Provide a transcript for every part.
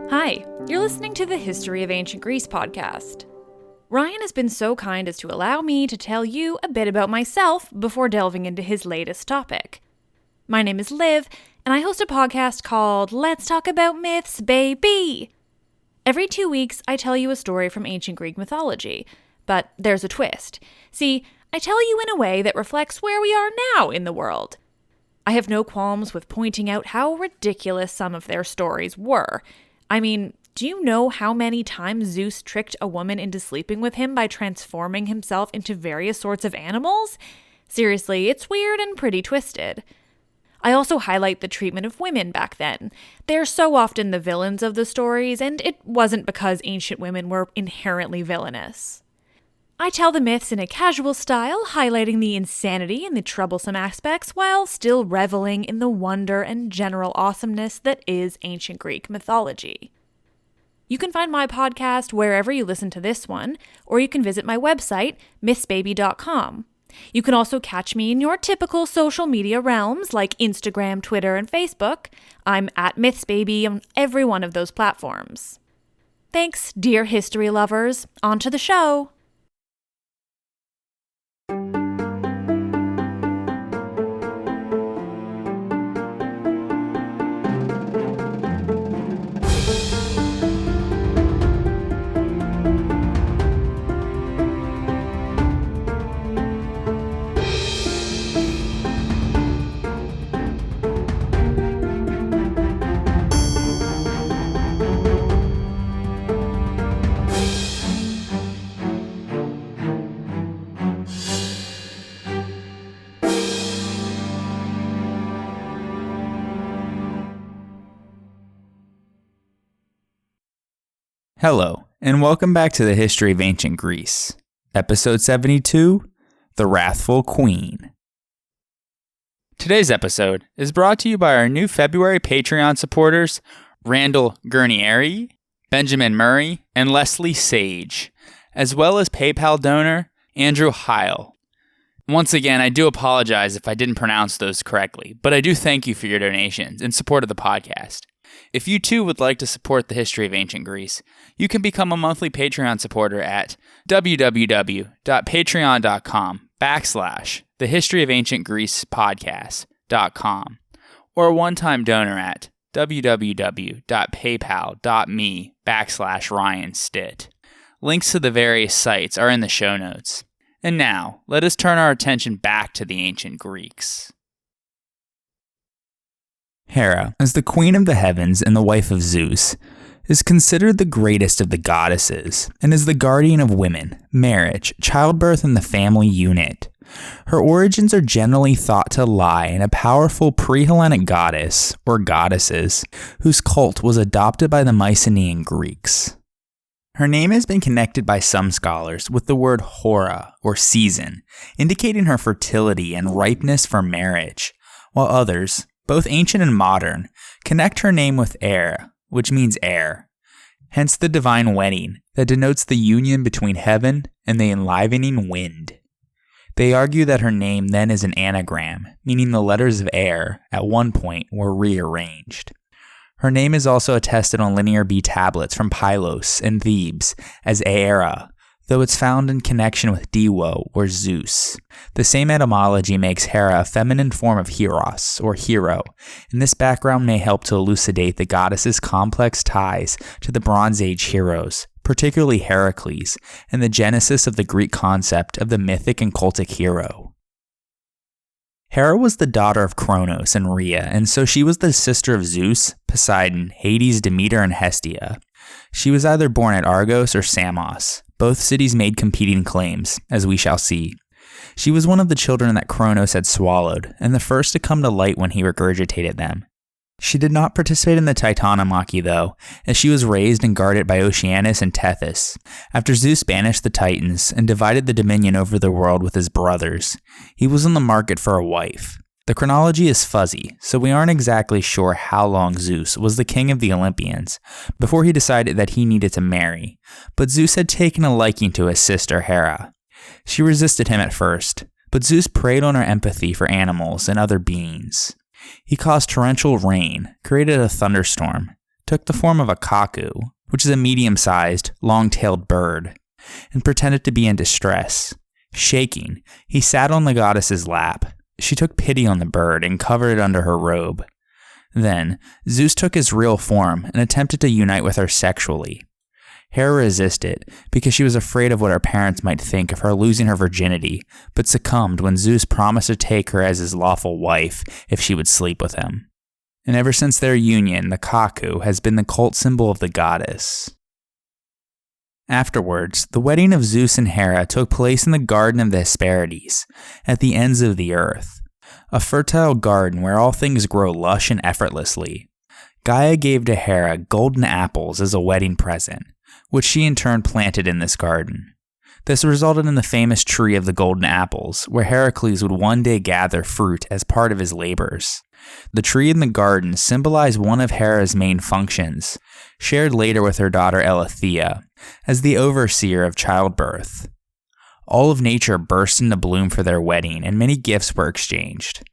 Hi, you're listening to the History of Ancient Greece podcast. Ryan has been so kind as to allow me to tell you a bit about myself before delving into his latest topic. My name is Liv, and I host a podcast called Let's Talk About Myths, Baby! Every 2 weeks, I tell you a story from ancient Greek mythology, but there's a twist. See, I tell you in a way that reflects where we are now in the world. I have no qualms with pointing out how ridiculous some of their stories were. I mean, do you know how many times Zeus tricked a woman into sleeping with him by transforming himself into various sorts of animals? Seriously, it's weird and pretty twisted. I also highlight the treatment of women back then. They're so often the villains of the stories, and it wasn't because ancient women were inherently villainous. I tell the myths in a casual style, highlighting the insanity and the troublesome aspects while still reveling in the wonder and general awesomeness that is ancient Greek mythology. You can find my podcast wherever you listen to this one, or you can visit my website, mythsbaby.com. You can also catch me in your typical social media realms like Instagram, Twitter, and Facebook. I'm at mythsbaby on every one of those platforms. Thanks, dear history lovers. On to the show. Hello, and welcome back to the History of Ancient Greece. Episode 72, The Wrathful Queen. Today's episode is brought to you by our new February Patreon supporters, Randall Gurnieri, Benjamin Murray, and Leslie Sage, as well as PayPal donor Andrew Heil. Once again, I do apologize if I didn't pronounce those correctly, but I do thank you for your donations in support of the podcast. If you too would like to support the History of Ancient Greece, you can become a monthly Patreon supporter at www.patreon.com/thehistoryofancientgreece podcast.com or a one-time donor at www.paypal.me/RyanStitt. Links to the various sites are in the show notes. And now, let us turn our attention back to the ancient Greeks. Hera, as the queen of the heavens and the wife of Zeus, is considered the greatest of the goddesses and is the guardian of women, marriage, childbirth, and the family unit. Her origins are generally thought to lie in a powerful pre-Hellenic goddess, or goddesses, whose cult was adopted by the Mycenaean Greeks. Her name has been connected by some scholars with the word hora, or season, indicating her fertility and ripeness for marriage, while others, both ancient and modern, connect her name with air, which means air, hence the divine wedding that denotes the union between heaven and the enlivening wind. They argue that her name then is an anagram, meaning the letters of air at one point were rearranged. Her name is also attested on Linear B tablets from Pylos and Thebes as Aera, though it's found in connection with Diwo or Zeus. The same etymology makes Hera a feminine form of Heros or hero, and this background may help to elucidate the goddess's complex ties to the Bronze Age heroes, particularly Heracles, and the genesis of the Greek concept of the mythic and cultic hero. Hera was the daughter of Kronos and Rhea, and so she was the sister of Zeus, Poseidon, Hades, Demeter, and Hestia. She was either born at Argos or Samos. Both cities made competing claims, as we shall see. She was one of the children that Kronos had swallowed, and the first to come to light when he regurgitated them. She did not participate in the Titanomachy, though, as she was raised and guarded by Oceanus and Tethys, after Zeus banished the Titans and divided the dominion over the world with his brothers. He was on the market for a wife. The chronology is fuzzy, so we aren't exactly sure how long Zeus was the king of the Olympians before he decided that he needed to marry, but Zeus had taken a liking to his sister Hera. She resisted him at first, but Zeus preyed on her empathy for animals and other beings. He caused torrential rain, created a thunderstorm, took the form of a cuckoo, which is a medium-sized, long-tailed bird, and pretended to be in distress. Shaking, he sat on the goddess's lap. She took pity on the bird and covered it under her robe. Then, Zeus took his real form and attempted to unite with her sexually. Hera resisted because she was afraid of what her parents might think of her losing her virginity, but succumbed when Zeus promised to take her as his lawful wife if she would sleep with him. And ever since their union, the cuckoo has been the cult symbol of the goddess. Afterwards, the wedding of Zeus and Hera took place in the Garden of the Hesperides, at the ends of the earth, a fertile garden where all things grow lush and effortlessly. Gaia gave to Hera golden apples as a wedding present, which she in turn planted in this garden. This resulted in the famous tree of the golden apples, where Heracles would one day gather fruit as part of his labors. The tree in the garden symbolized one of Hera's main functions, shared later with her daughter Eileithyia, as the overseer of childbirth. All of nature burst into bloom for their wedding, and many gifts were exchanged.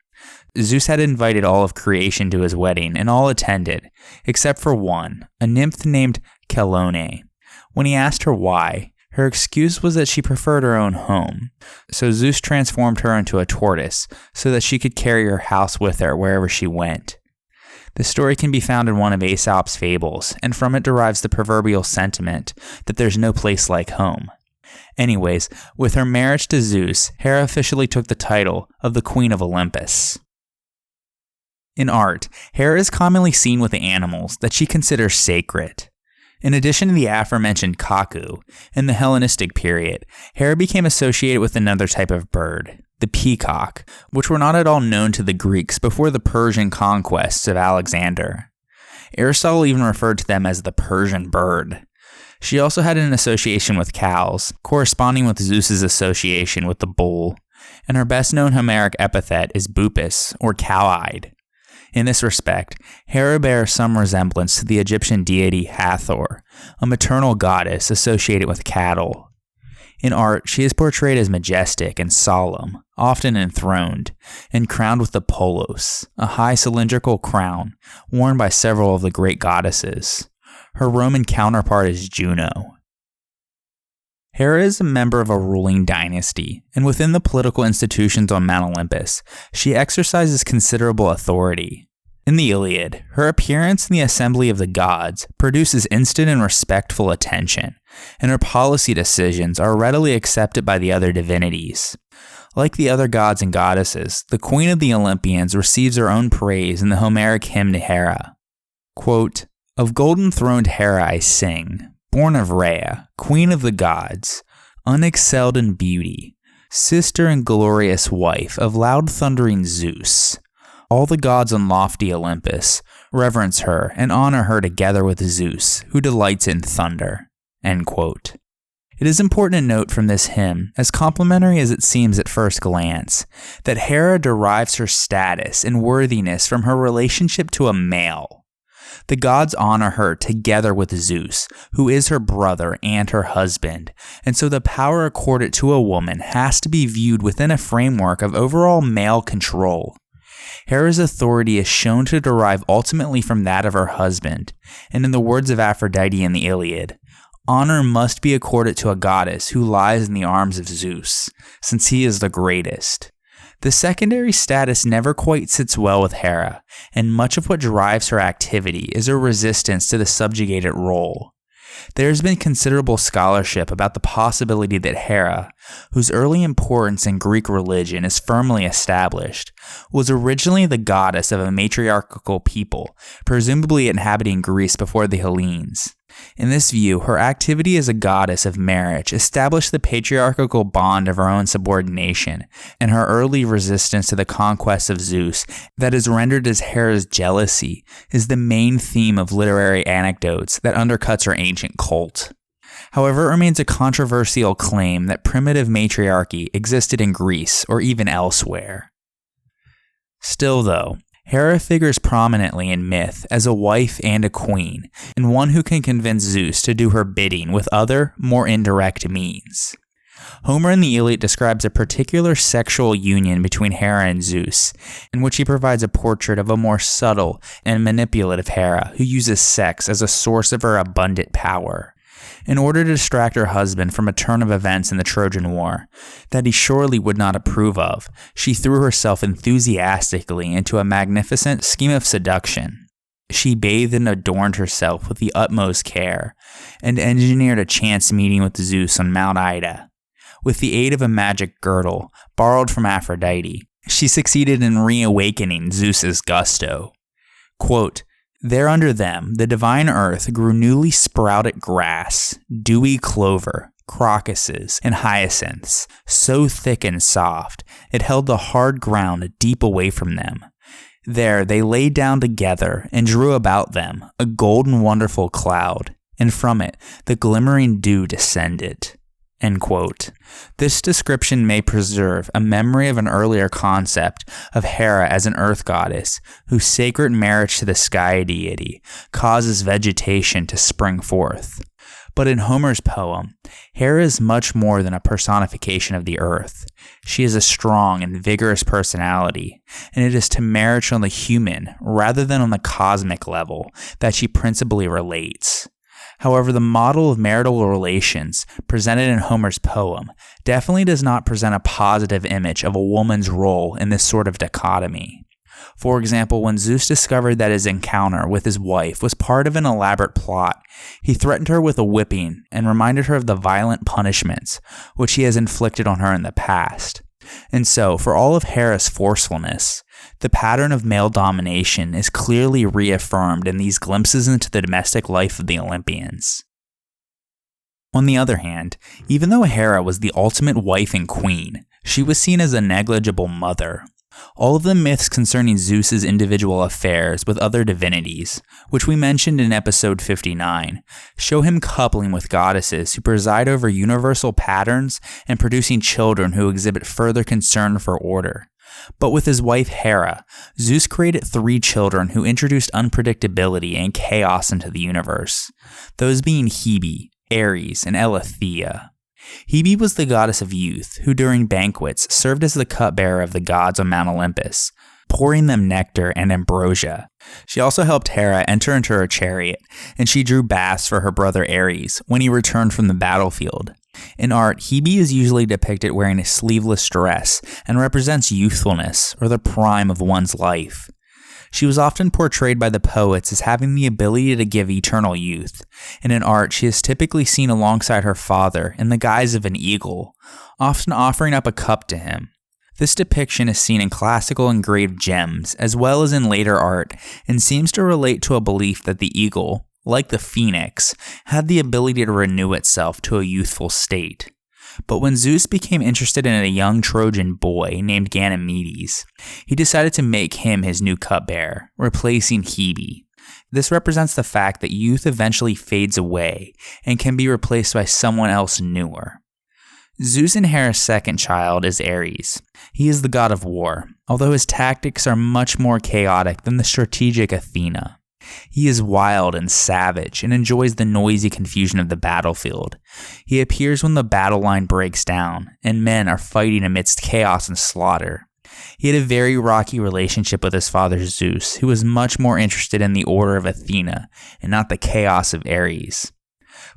Zeus had invited all of creation to his wedding, and all attended, except for one, a nymph named Chelone. When he asked her why, her excuse was that she preferred her own home, so Zeus transformed her into a tortoise so that she could carry her house with her wherever she went. The story can be found in one of Aesop's fables, and from it derives the proverbial sentiment that there's no place like home. Anyways, with her marriage to Zeus, Hera officially took the title of the Queen of Olympus. In art, Hera is commonly seen with the animals that she considers sacred. In addition to the aforementioned cuckoo, in the Hellenistic period, Hera became associated with another type of bird, the peacock, which were not at all known to the Greeks before the Persian conquests of Alexander. Aristotle even referred to them as the Persian bird. She also had an association with cows, corresponding with Zeus's association with the bull, and her best-known Homeric epithet is bupus, or cow-eyed. In this respect, Hera bears some resemblance to the Egyptian deity Hathor, a maternal goddess associated with cattle. In art, she is portrayed as majestic and solemn, often enthroned, and crowned with the polos, a high cylindrical crown worn by several of the great goddesses. Her Roman counterpart is Juno. Hera is a member of a ruling dynasty, and within the political institutions on Mount Olympus, she exercises considerable authority. In the Iliad, her appearance in the assembly of the gods produces instant and respectful attention, and her policy decisions are readily accepted by the other divinities. Like the other gods and goddesses, the Queen of the Olympians receives her own praise in the Homeric hymn to Hera. Quote, "Of golden-throned Hera I sing, born of Rhea, queen of the gods, unexcelled in beauty, sister and glorious wife of loud-thundering Zeus. All the gods on lofty Olympus reverence her and honor her together with Zeus, who delights in thunder." End quote. It is important to note from this hymn, as complimentary as it seems at first glance, that Hera derives her status and worthiness from her relationship to a male. The gods honor her together with Zeus, who is her brother and her husband, and so the power accorded to a woman has to be viewed within a framework of overall male control. Hera's authority is shown to derive ultimately from that of her husband, and in the words of Aphrodite in the Iliad, honor must be accorded to a goddess who lies in the arms of Zeus, since he is the greatest. The secondary status never quite sits well with Hera, and much of what drives her activity is her resistance to the subjugated role. There has been considerable scholarship about the possibility that Hera, whose early importance in Greek religion is firmly established, was originally the goddess of a matriarchal people, presumably inhabiting Greece before the Hellenes. In this view, her activity as a goddess of marriage established the patriarchal bond of her own subordination, and her early resistance to the conquest of Zeus that is rendered as Hera's jealousy is the main theme of literary anecdotes that undercuts her ancient cult. However, it remains a controversial claim that primitive matriarchy existed in Greece or even elsewhere. Still though, Hera figures prominently in myth as a wife and a queen, and one who can convince Zeus to do her bidding with other, more indirect means. Homer in the Iliad describes a particular sexual union between Hera and Zeus, in which he provides a portrait of a more subtle and manipulative Hera who uses sex as a source of her abundant power. In order to distract her husband from a turn of events in the Trojan War that he surely would not approve of, she threw herself enthusiastically into a magnificent scheme of seduction. She bathed and adorned herself with the utmost care, and engineered a chance meeting with Zeus on Mount Ida. With the aid of a magic girdle, borrowed from Aphrodite, she succeeded in reawakening Zeus's gusto. Quote, "There under them, the divine earth grew newly sprouted grass, dewy clover, crocuses, and hyacinths, so thick and soft, it held the hard ground deep away from them. There they lay down together and drew about them a golden wonderful cloud, and from it the glimmering dew descended." End quote. This description may preserve a memory of an earlier concept of Hera as an earth goddess whose sacred marriage to the sky deity causes vegetation to spring forth. But in Homer's poem, Hera is much more than a personification of the earth. She is a strong and vigorous personality, and it is to marriage on the human rather than on the cosmic level that she principally relates. However, the model of marital relations presented in Homer's poem definitely does not present a positive image of a woman's role in this sort of dichotomy. For example, when Zeus discovered that his encounter with his wife was part of an elaborate plot, he threatened her with a whipping and reminded her of the violent punishments which he has inflicted on her in the past. And so, for all of Hera's forcefulness, the pattern of male domination is clearly reaffirmed in these glimpses into the domestic life of the Olympians. On the other hand, even though Hera was the ultimate wife and queen, she was seen as a negligible mother. All of the myths concerning Zeus's individual affairs with other divinities, which we mentioned in episode 59, show him coupling with goddesses who preside over universal patterns and producing children who exhibit further concern for order. But with his wife Hera, Zeus created 3 children who introduced unpredictability and chaos into the universe, those being Hebe, Ares, and Eileithyia. Hebe was the goddess of youth, who during banquets served as the cupbearer of the gods on Mount Olympus, pouring them nectar and ambrosia. She also helped Hera enter into her chariot, and she drew baths for her brother Ares when he returned from the battlefield. In art, Hebe is usually depicted wearing a sleeveless dress and represents youthfulness or the prime of one's life. She was often portrayed by the poets as having the ability to give eternal youth, and in art she is typically seen alongside her father in the guise of an eagle, often offering up a cup to him. This depiction is seen in classical engraved gems as well as in later art and seems to relate to a belief that the eagle, like the phoenix, had the ability to renew itself to a youthful state. But when Zeus became interested in a young Trojan boy named Ganymedes, he decided to make him his new cupbearer, replacing Hebe. This represents the fact that youth eventually fades away and can be replaced by someone else newer. Zeus and Hera's second child is Ares. He is the god of war, although his tactics are much more chaotic than the strategic Athena. He is wild and savage and enjoys the noisy confusion of the battlefield. He appears when the battle line breaks down and men are fighting amidst chaos and slaughter. He had a very rocky relationship with his father Zeus, who was much more interested in the order of Athena and not the chaos of Ares.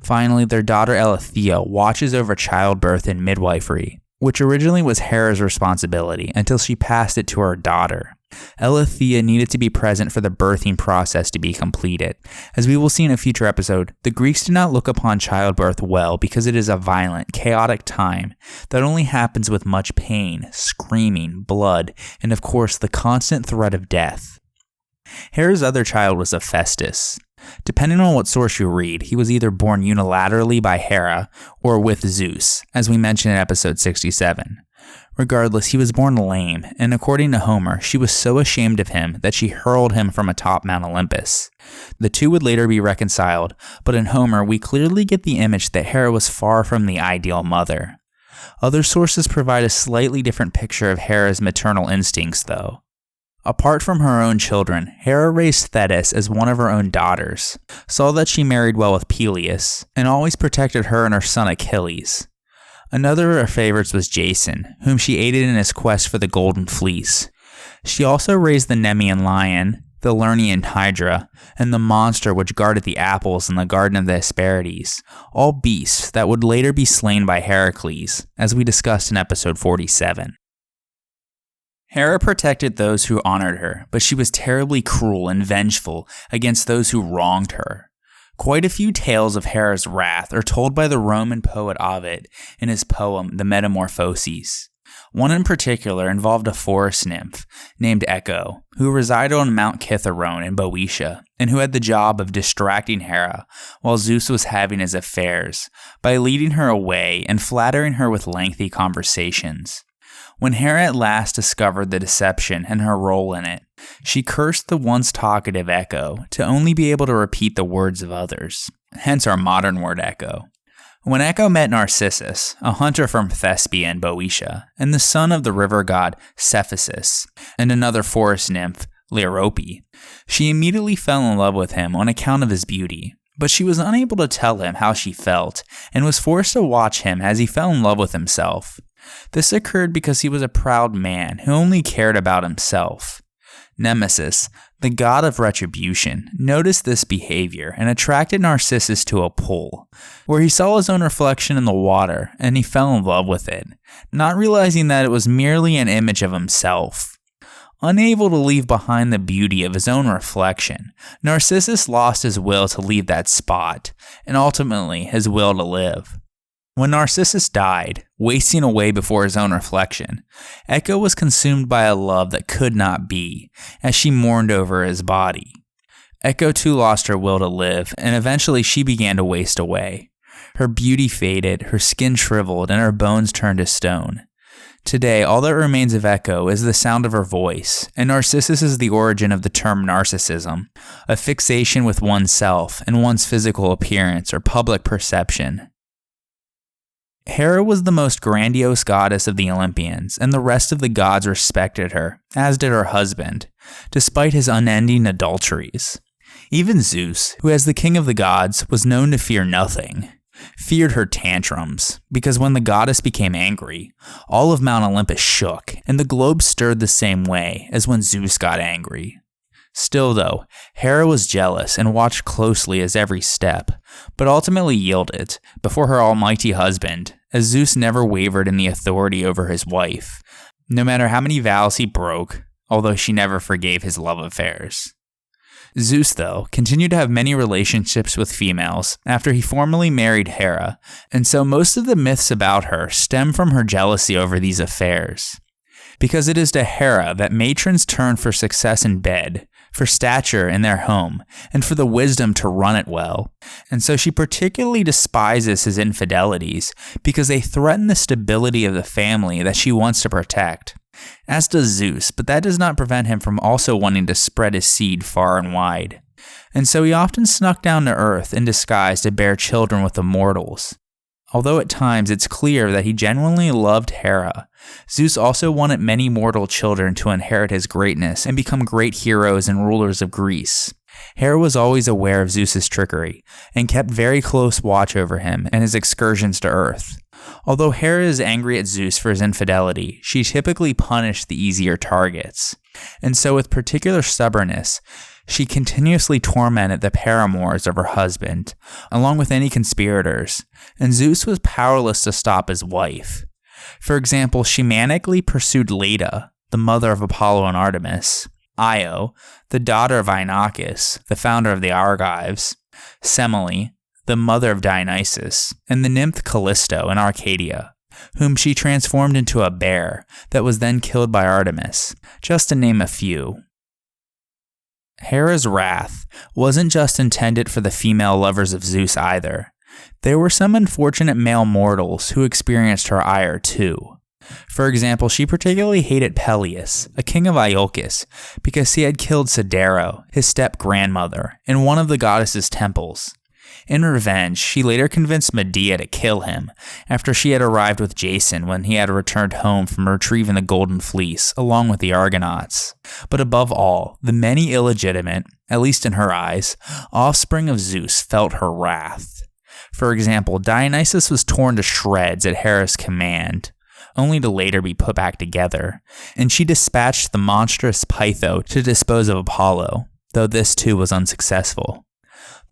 Finally, their daughter Eileithyia watches over childbirth and midwifery, which originally was Hera's responsibility until she passed it to her daughter. Eileithyia needed to be present for the birthing process to be completed. As we will see in a future episode, the Greeks did not look upon childbirth well because it is a violent, chaotic time that only happens with much pain, screaming, blood, and of course the constant threat of death. Hera's other child was Hephaestus. Depending on what source you read, he was either born unilaterally by Hera or with Zeus, as we mentioned in episode 67. Regardless, he was born lame, and according to Homer, she was so ashamed of him that she hurled him from atop Mount Olympus. The two would later be reconciled, but in Homer, we clearly get the image that Hera was far from the ideal mother. Other sources provide a slightly different picture of Hera's maternal instincts, though. Apart from her own children, Hera raised Thetis as one of her own daughters, saw that she married well with Peleus, and always protected her and her son Achilles. Another of her favorites was Jason, whom she aided in his quest for the Golden Fleece. She also raised the Nemean lion, the Lernaean hydra, and the monster which guarded the apples in the Garden of the Hesperides, all beasts that would later be slain by Heracles, as we discussed in episode 47. Hera protected those who honored her, but she was terribly cruel and vengeful against those who wronged her. Quite a few tales of Hera's wrath are told by the Roman poet Ovid in his poem The Metamorphoses. One in particular involved a forest nymph named Echo, who resided on Mount Kithaeron in Boeotia, and who had the job of distracting Hera while Zeus was having his affairs, by leading her away and flattering her with lengthy conversations. When Hera at last discovered the deception and her role in it, she cursed the once talkative Echo to only be able to repeat the words of others, hence our modern word echo. When Echo met Narcissus, a hunter from Thespia in Boeotia, and the son of the river god Cephissus, and another forest nymph, Lairope, she immediately fell in love with him on account of his beauty, but she was unable to tell him how she felt, and was forced to watch him as he fell in love with himself. This occurred because he was a proud man who only cared about himself. Nemesis, the god of retribution, noticed this behavior and attracted Narcissus to a pool, where he saw his own reflection in the water and he fell in love with it, not realizing that it was merely an image of himself. Unable to leave behind the beauty of his own reflection, Narcissus lost his will to leave that spot, and ultimately his will to live. When Narcissus died, wasting away before his own reflection, Echo was consumed by a love that could not be, as she mourned over his body. Echo too lost her will to live, and eventually she began to waste away. Her beauty faded, her skin shriveled, and her bones turned to stone. Today, all that remains of Echo is the sound of her voice, and Narcissus is the origin of the term narcissism, a fixation with oneself and one's physical appearance or public perception. Hera was the most grandiose goddess of the Olympians, and the rest of the gods respected her, as did her husband, despite his unending adulteries. Even Zeus, who as the king of the gods was known to fear nothing, feared her tantrums, because when the goddess became angry, all of Mount Olympus shook, and the globe stirred the same way as when Zeus got angry. Still though, Hera was jealous and watched closely his every step, but ultimately yielded before her almighty husband, as Zeus never wavered in the authority over his wife, no matter how many vows he broke, although she never forgave his love affairs. Zeus, though, continued to have many relationships with females after he formally married Hera, and so most of the myths about her stem from her jealousy over these affairs. Because it is to Hera that matrons turn for success in bed, for stature in their home, and for the wisdom to run it well. And so she particularly despises his infidelities because they threaten the stability of the family that she wants to protect. As does Zeus, but that does not prevent him from also wanting to spread his seed far and wide. And so he often snuck down to earth in disguise to bear children with the mortals. Although at times it's clear that he genuinely loved Hera, Zeus also wanted many mortal children to inherit his greatness and become great heroes and rulers of Greece. Hera was always aware of Zeus's trickery and kept very close watch over him and his excursions to Earth. Although Hera is angry at Zeus for his infidelity, she typically punished the easier targets. And so with particular stubbornness, she continuously tormented the paramours of her husband, along with any conspirators, and Zeus was powerless to stop his wife. For example, she manically pursued Leda, the mother of Apollo and Artemis, Io, the daughter of Inachus, the founder of the Argives, Semele, the mother of Dionysus, and the nymph Callisto in Arcadia, whom she transformed into a bear that was then killed by Artemis, just to name a few. Hera's wrath wasn't just intended for the female lovers of Zeus either. There were some unfortunate male mortals who experienced her ire too. For example, she particularly hated Peleus, a king of Iolcus, because he had killed Sidero, his step-grandmother, in one of the goddess's temples. In revenge, she later convinced Medea to kill him after she had arrived with Jason when he had returned home from retrieving the Golden Fleece along with the Argonauts. But above all, the many illegitimate, at least in her eyes, offspring of Zeus felt her wrath. For example, Dionysus was torn to shreds at Hera's command, only to later be put back together, and she dispatched the monstrous Pytho to dispose of Apollo, though this too was unsuccessful.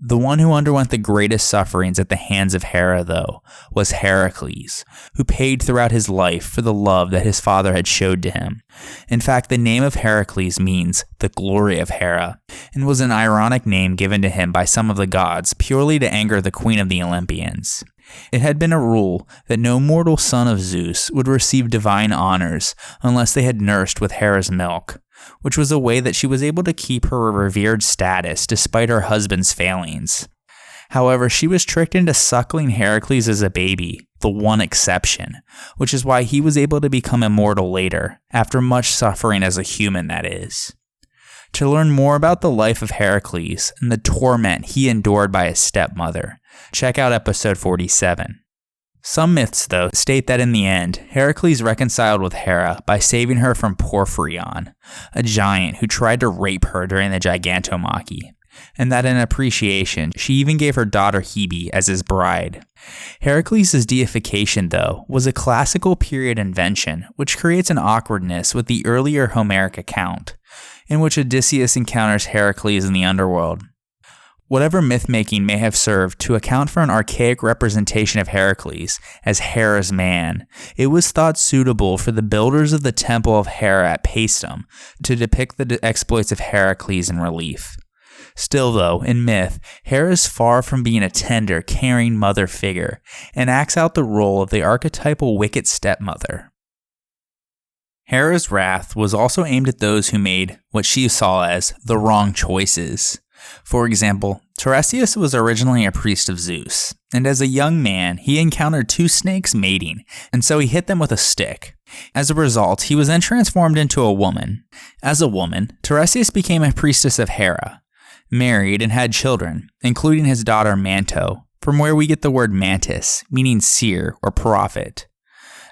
The one who underwent the greatest sufferings at the hands of Hera, though, was Heracles, who paid throughout his life for the love that his father had showed to him. In fact, the name of Heracles means the glory of Hera, and was an ironic name given to him by some of the gods purely to anger the queen of the Olympians. It had been a rule that no mortal son of Zeus would receive divine honors unless they had nursed with Hera's milk, which was a way that she was able to keep her revered status despite her husband's failings. However, she was tricked into suckling Heracles as a baby, the one exception, which is why he was able to become immortal later, after much suffering as a human, that is. To learn more about the life of Heracles and the torment he endured by his stepmother, check out episode 47. Some myths, though, state that in the end, Heracles reconciled with Hera by saving her from Porphyrion, a giant who tried to rape her during the Gigantomachy, and that in appreciation, she even gave her daughter Hebe as his bride. Heracles' deification, though, was a classical period invention, which creates an awkwardness with the earlier Homeric account, in which Odysseus encounters Heracles in the underworld. Whatever myth-making may have served to account for an archaic representation of Heracles as Hera's man, it was thought suitable for the builders of the temple of Hera at Paestum to depict the exploits of Heracles in relief. Still, though, in myth, Hera is far from being a tender, caring mother figure, and acts out the role of the archetypal wicked stepmother. Hera's wrath was also aimed at those who made what she saw as the wrong choices. For example, Tiresias was originally a priest of Zeus, and as a young man, he encountered two snakes mating, and so he hit them with a stick. As a result, he was then transformed into a woman. As a woman, Tiresias became a priestess of Hera, married and had children, including his daughter Manto, from where we get the word mantis, meaning seer or prophet.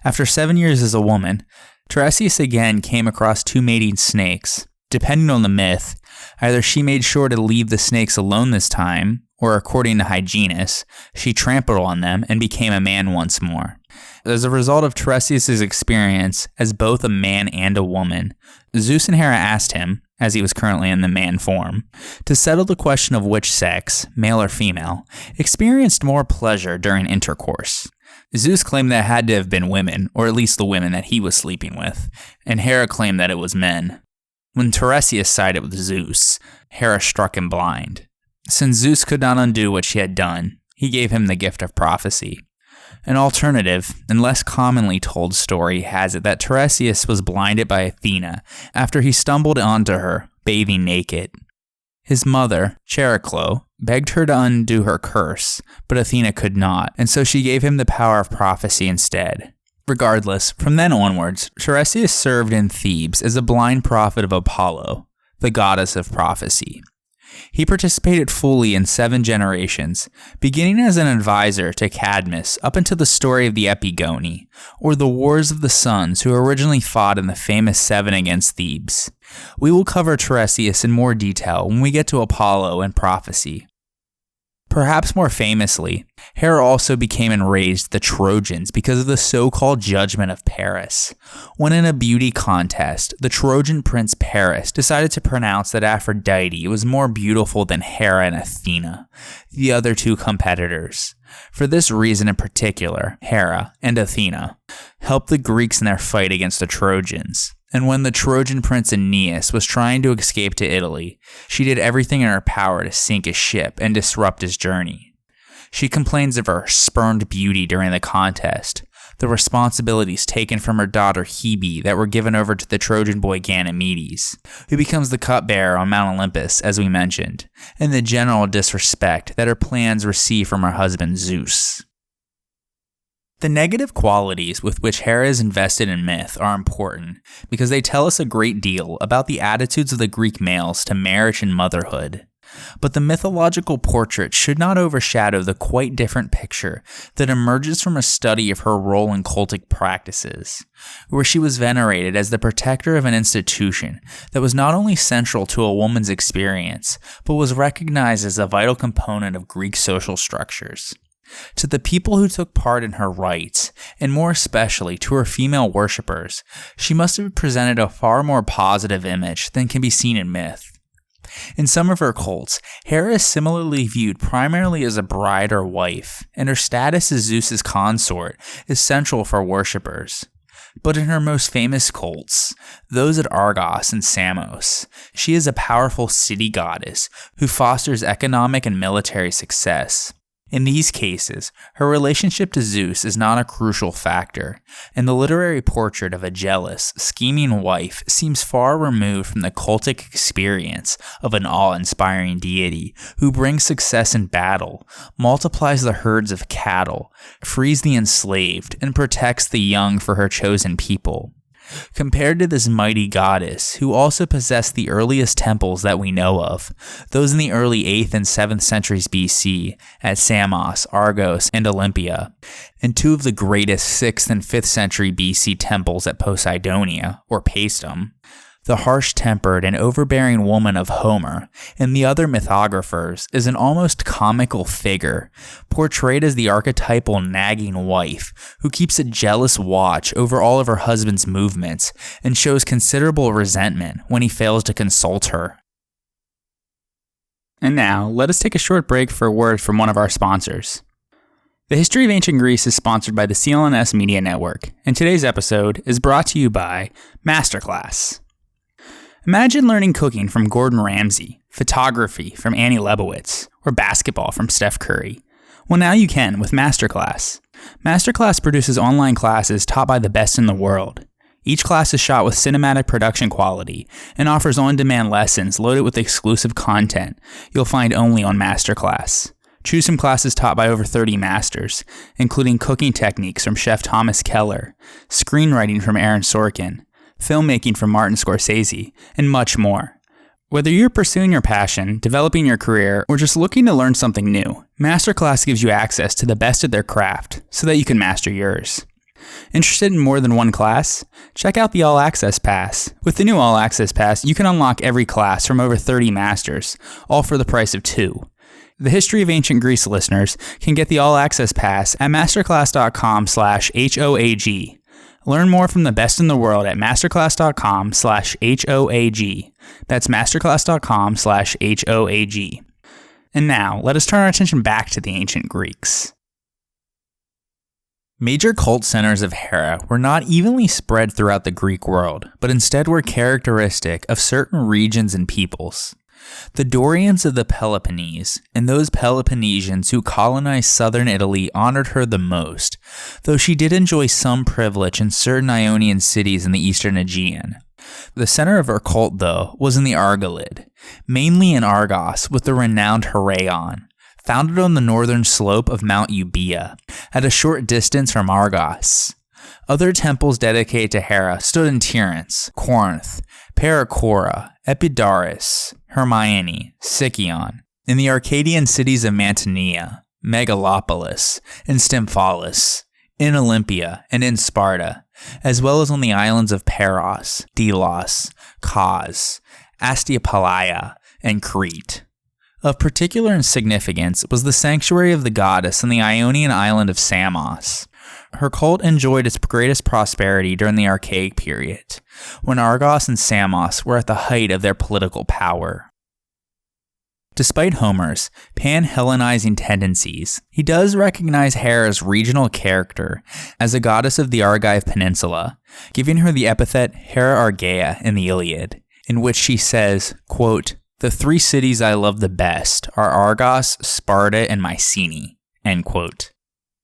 After 7 years as a woman, Tiresias again came across two mating snakes. Depending on the myth, either she made sure to leave the snakes alone this time, or according to Hyginus, she trampled on them and became a man once more. As a result of Tiresias' experience as both a man and a woman, Zeus and Hera asked him, as he was currently in the man form, to settle the question of which sex, male or female, experienced more pleasure during intercourse. Zeus claimed that it had to have been women, or at least the women that he was sleeping with, and Hera claimed that it was men. When Tiresias sided with Zeus, Hera struck him blind. Since Zeus could not undo what she had done, he gave him the gift of prophecy. An alternative, and less commonly told story has it that Tiresias was blinded by Athena after he stumbled onto her, bathing naked. His mother, Chariclo, begged her to undo her curse, but Athena could not, and so she gave him the power of prophecy instead. Regardless, from then onwards, Tiresias served in Thebes as a blind prophet of Apollo, the goddess of prophecy. He participated fully in 7 generations, beginning as an advisor to Cadmus up until the story of the Epigoni, or the Wars of the Sons who originally fought in the famous 7 against Thebes. We will cover Tiresias in more detail when we get to Apollo and prophecy. Perhaps more famously, Hera also became enraged at the Trojans because of the so-called judgment of Paris. When in a beauty contest, the Trojan prince Paris decided to pronounce that Aphrodite was more beautiful than Hera and Athena, the other two competitors. For this reason in particular, Hera and Athena helped the Greeks in their fight against the Trojans. And when the Trojan prince Aeneas was trying to escape to Italy, she did everything in her power to sink his ship and disrupt his journey. She complains of her spurned beauty during the contest, the responsibilities taken from her daughter Hebe that were given over to the Trojan boy Ganymedes, who becomes the cupbearer on Mount Olympus, as we mentioned, and the general disrespect that her plans receive from her husband Zeus. The negative qualities with which Hera is invested in myth are important because they tell us a great deal about the attitudes of the Greek males to marriage and motherhood. But the mythological portrait should not overshadow the quite different picture that emerges from a study of her role in cultic practices, where she was venerated as the protector of an institution that was not only central to a woman's experience, but was recognized as a vital component of Greek social structures. To the people who took part in her rites, and more especially to her female worshippers, she must have presented a far more positive image than can be seen in myth. In some of her cults, Hera is similarly viewed primarily as a bride or wife, and her status as Zeus's consort is central for worshippers. But in her most famous cults, those at Argos and Samos, she is a powerful city goddess who fosters economic and military success. In these cases, her relationship to Zeus is not a crucial factor, and the literary portrait of a jealous, scheming wife seems far removed from the cultic experience of an awe-inspiring deity who brings success in battle, multiplies the herds of cattle, frees the enslaved, and protects the young for her chosen people. Compared to this mighty goddess, who also possessed the earliest temples that we know of, those in the early 8th and 7th centuries BC at Samos, Argos, and Olympia, and two of the greatest 6th and 5th century BC temples at Poseidonia, or Paestum, the harsh-tempered and overbearing woman of Homer and the other mythographers is an almost comical figure, portrayed as the archetypal nagging wife who keeps a jealous watch over all of her husband's movements and shows considerable resentment when he fails to consult her. And now, let us take a short break for a word from one of our sponsors. The History of Ancient Greece is sponsored by the CLNS Media Network, and today's episode is brought to you by Masterclass. Imagine learning cooking from Gordon Ramsay, photography from Annie Leibovitz, or basketball from Steph Curry. Well, now you can with Masterclass. Masterclass produces online classes taught by the best in the world. Each class is shot with cinematic production quality and offers on-demand lessons loaded with exclusive content you'll find only on Masterclass. Choose from classes taught by over 30 masters, including cooking techniques from Chef Thomas Keller, screenwriting from Aaron Sorkin, filmmaking from Martin Scorsese, and much more. Whether you're pursuing your passion, developing your career, or just looking to learn something new, Masterclass gives you access to the best of their craft so that you can master yours. Interested in more than one class? Check out the All Access Pass. With the new All Access Pass, you can unlock every class from over 30 masters, all for the price of 2. The History of Ancient Greece listeners can get the All Access Pass at masterclass.com/HOAG. Learn more from the best in the world at masterclass.com/HOAG. That's masterclass.com/HOAG. And now, let us turn our attention back to the ancient Greeks. Major cult centers of Hera were not evenly spread throughout the Greek world, but instead were characteristic of certain regions and peoples. The Dorians of the Peloponnese and those Peloponnesians who colonized southern Italy honored her the most, though she did enjoy some privilege in certain Ionian cities in the eastern Aegean. The center of her cult, though, was in the Argolid, mainly in Argos with the renowned Heraion, founded on the northern slope of Mount Euboea, at a short distance from Argos. Other temples dedicated to Hera stood in Tiryns, Corinth, Pericora, Epidaurus, Hermione, Sicyon, in the Arcadian cities of Mantinea, Megalopolis, and Stymphalus, in Olympia, and in Sparta, as well as on the islands of Paros, Delos, Kos, Astyapalaia, and Crete. Of particular significance was the sanctuary of the goddess in the Ionian island of Samos. Her cult enjoyed its greatest prosperity during the Archaic period, when Argos and Samos were at the height of their political power. Despite Homer's pan-Hellenizing tendencies, he does recognize Hera's regional character as a goddess of the Argive Peninsula, giving her the epithet Hera Argeia in the Iliad, in which she says, quote, "The 3 cities I love the best are Argos, Sparta, and Mycenae," end quote.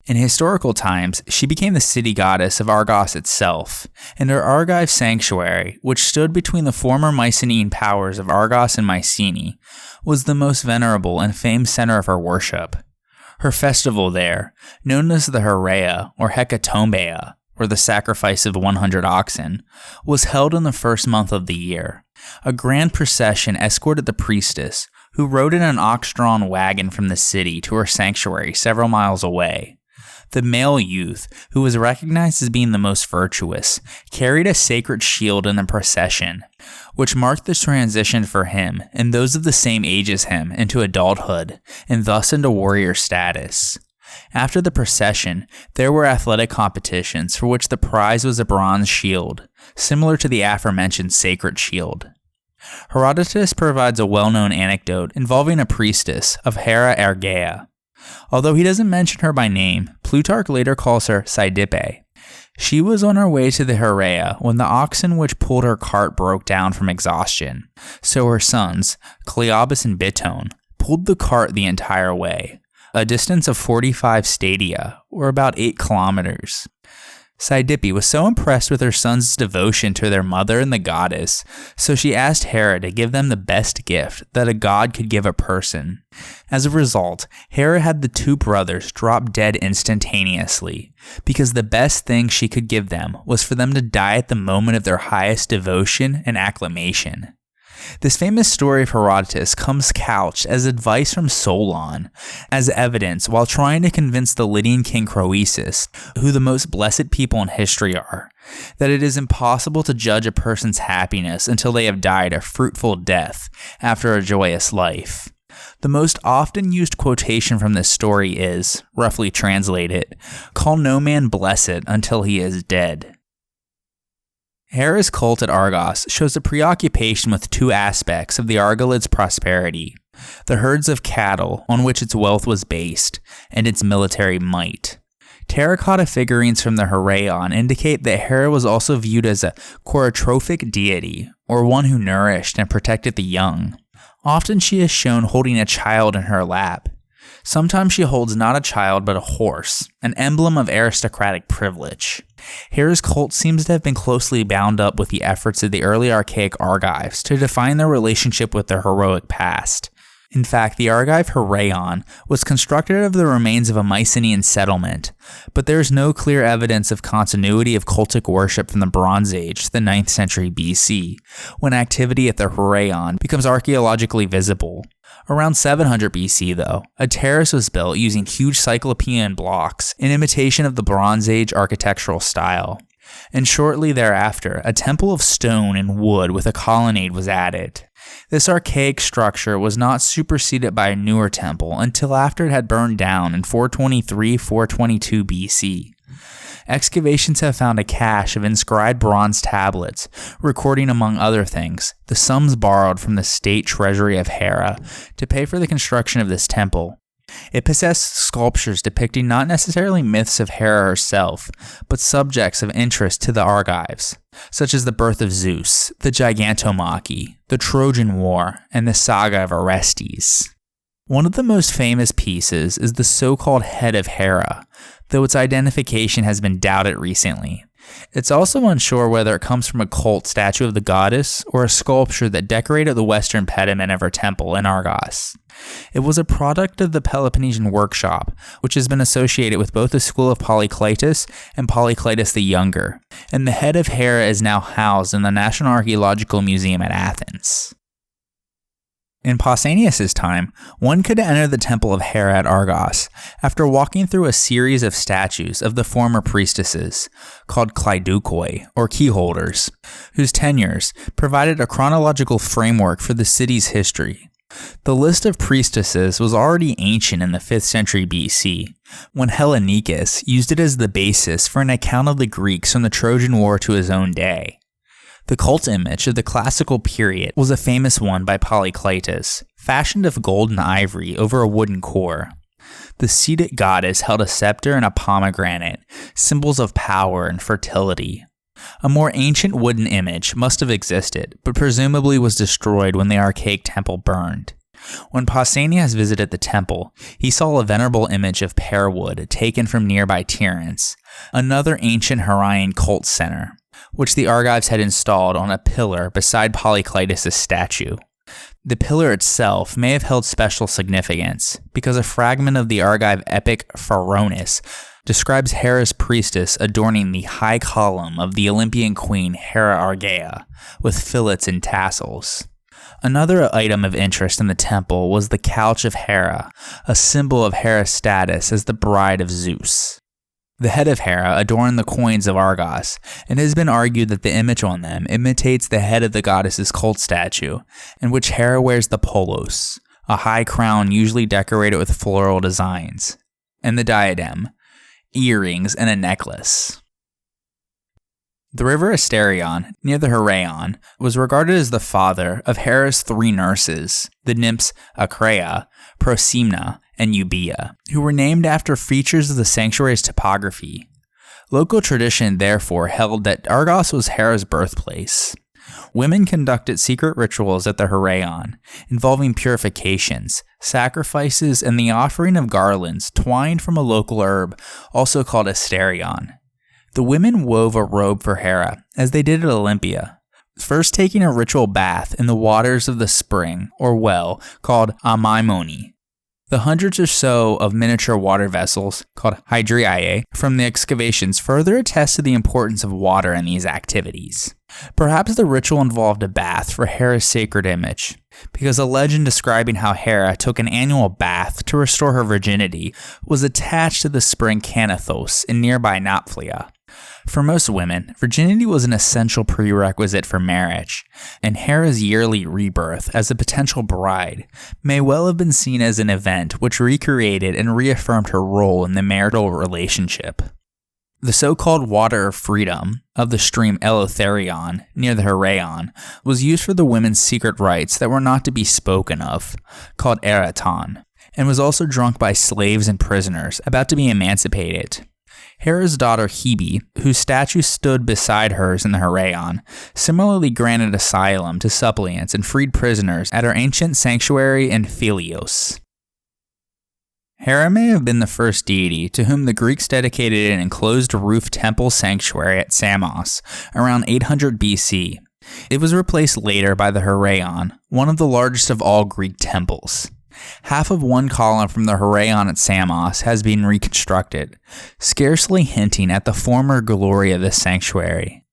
In historical times, she became the city goddess of Argos itself, and her Argive sanctuary, which stood between the former Mycenaean powers of Argos and Mycenae, was the most venerable and famed center of her worship. Her festival there, known as the Heraea or Hecatombeia, or the sacrifice of 100 oxen, was held in the first month of the year. A grand procession escorted the priestess, who rode in an ox-drawn wagon from the city to her sanctuary several miles away. The male youth, who was recognized as being the most virtuous, carried a sacred shield in the procession, which marked the transition for him and those of the same age as him into adulthood, and thus into warrior status. After the procession, there were athletic competitions for which the prize was a bronze shield, similar to the aforementioned sacred shield. Herodotus provides a well-known anecdote involving a priestess of Hera Argea. Although he doesn't mention her by name, Plutarch later calls her Cydippe. She was on her way to the Heraea when the oxen which pulled her cart broke down from exhaustion, so her sons, Cleobus and Biton, pulled the cart the entire way, a distance of 45 stadia, or about 8 kilometers. Cydippe was so impressed with her sons' devotion to their mother and the goddess, so she asked Hera to give them the best gift that a god could give a person. As a result, Hera had the 2 brothers drop dead instantaneously, because the best thing she could give them was for them to die at the moment of their highest devotion and acclamation. This famous story of Herodotus comes couched as advice from Solon, as evidence while trying to convince the Lydian king Croesus, who the most blessed people in history are, that it is impossible to judge a person's happiness until they have died a fruitful death after a joyous life. The most often used quotation from this story is, roughly translated, "Call no man blessed until he is dead." Hera's cult at Argos shows a preoccupation with 2 aspects of the Argolids' prosperity: the herds of cattle, on which its wealth was based, and its military might. Terracotta figurines from the Heraeon indicate that Hera was also viewed as a chorotrophic deity, or one who nourished and protected the young. Often she is shown holding a child in her lap. Sometimes she holds not a child but a horse, an emblem of aristocratic privilege. Hera's cult seems to have been closely bound up with the efforts of the early archaic Argives to define their relationship with their heroic past. In fact, the Argive Heraeon was constructed of the remains of a Mycenaean settlement, but there is no clear evidence of continuity of cultic worship from the Bronze Age to the 9th century BC, when activity at the Heraeon becomes archaeologically visible. Around 700 BC, though, a terrace was built using huge cyclopean blocks in imitation of the Bronze Age architectural style. And shortly thereafter, a temple of stone and wood with a colonnade was added. This archaic structure was not superseded by a newer temple until after it had burned down in 423-422 BC. Excavations have found a cache of inscribed bronze tablets, recording, among other things, the sums borrowed from the state treasury of Hera to pay for the construction of this temple. It possessed sculptures depicting not necessarily myths of Hera herself, but subjects of interest to the Argives, such as the birth of Zeus, the Gigantomachy, the Trojan War, and the saga of Orestes. One of the most famous pieces is the so-called head of Hera, though its identification has been doubted recently. It's also unsure whether it comes from a cult statue of the goddess or a sculpture that decorated the western pediment of her temple in Argos. It was a product of the Peloponnesian workshop, which has been associated with both the school of Polycletus and Polycletus the Younger, and the head of Hera is now housed in the National Archaeological Museum at Athens. In Pausanias' time, one could enter the temple of Hera at Argos after walking through a series of statues of the former priestesses, called kleidukoi, or keyholders, whose tenures provided a chronological framework for the city's history. The list of priestesses was already ancient in the 5th century BC, when Hellenicus used it as the basis for an account of the Greeks from the Trojan War to his own day. The cult image of the classical period was a famous one by Polycletus, fashioned of gold and ivory over a wooden core. The seated goddess held a scepter and a pomegranate, symbols of power and fertility. A more ancient wooden image must have existed, but presumably was destroyed when the archaic temple burned. When Pausanias visited the temple, he saw a venerable image of pear wood taken from nearby Tiryns, another ancient Heraean cult center, which the Argives had installed on a pillar beside Polycletus' statue. The pillar itself may have held special significance, because a fragment of the Argive epic Pharaonis describes Hera's priestess adorning the high column of the Olympian queen Hera Argea, with fillets and tassels. Another item of interest in the temple was the couch of Hera, a symbol of Hera's status as the bride of Zeus. The head of Hera adorned the coins of Argos, and it has been argued that the image on them imitates the head of the goddess's cult statue, in which Hera wears the polos, a high crown usually decorated with floral designs. and the diadem, earrings, and a necklace. The river Asterion, near the Heraeon, was regarded as the father of Hera's 3 nurses, the nymphs Acrea, Prosimna, and Eubea, who were named after features of the sanctuary's topography. Local tradition therefore held that Argos was Hera's birthplace. Women conducted secret rituals at the Heraeon, involving purifications, sacrifices, and the offering of garlands twined from a local herb, also called Asterion. The women wove a robe for Hera, as they did at Olympia, first taking a ritual bath in the waters of the spring, or well, called Amaimoni. The hundreds or so of miniature water vessels, called hydriae, from the excavations further attest to the importance of water in these activities. Perhaps the ritual involved a bath for Hera's sacred image, because a legend describing how Hera took an annual bath to restore her virginity was attached to the spring Canathos in nearby Naphtlia. For most women, virginity was an essential prerequisite for marriage, and Hera's yearly rebirth as a potential bride may well have been seen as an event which recreated and reaffirmed her role in the marital relationship. The so-called water of freedom of the stream Eleutherion near the Heraeon was used for the women's secret rites that were not to be spoken of, called eraton, and was also drunk by slaves and prisoners about to be emancipated. Hera's daughter Hebe, whose statue stood beside hers in the Heraeon, similarly granted asylum to suppliants and freed prisoners at her ancient sanctuary in Philios. Hera may have been the first deity to whom the Greeks dedicated an enclosed roof temple sanctuary at Samos around 800 BC. It was replaced later by the Heraeon, one of the largest of all Greek temples. Half of one column from the Heraeon at Samos has been reconstructed, scarcely hinting at the former glory of this sanctuary.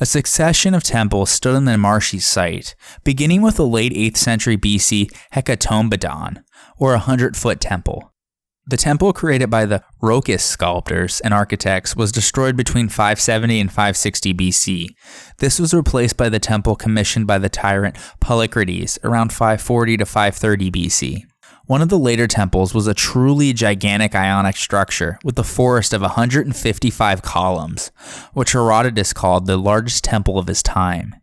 A succession of temples stood on the marshy site, beginning with the late 8th century BC Hecatombedon, or 100-foot temple. The temple created by the Rhocis sculptors and architects was destroyed between 570 and 560 BC. This was replaced by the temple commissioned by the tyrant Polycrates around 540 to 530 BC. One of the later temples was a truly gigantic Ionic structure with a forest of 155 columns, which Herodotus called the largest temple of his time.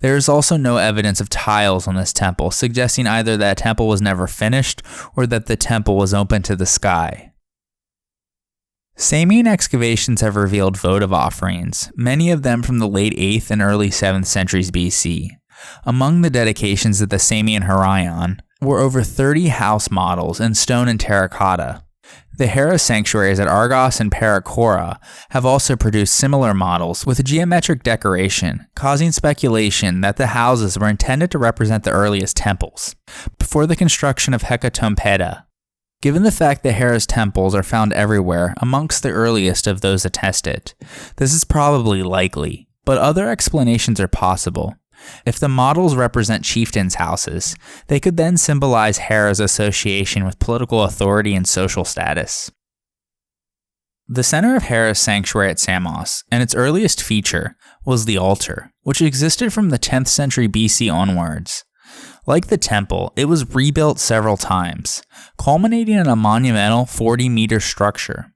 There is also no evidence of tiles on this temple, suggesting either that temple was never finished or that the temple was open to the sky. Samian excavations have revealed votive offerings, many of them from the late 8th and early 7th centuries BC. Among the dedications at the Samian Heraeon were over 30 house models in stone and terracotta. The Hera sanctuaries at Argos and Paracora have also produced similar models with geometric decoration, causing speculation that the houses were intended to represent the earliest temples, before the construction of Hecatombeda. Given the fact that Hera's temples are found everywhere amongst the earliest of those attested, this is probably likely, but other explanations are possible. If the models represent chieftains' houses, they could then symbolize Hera's association with political authority and social status. The center of Hera's sanctuary at Samos, and its earliest feature, was the altar, which existed from the 10th century BC onwards. Like the temple, it was rebuilt several times, culminating in a monumental 40-meter structure.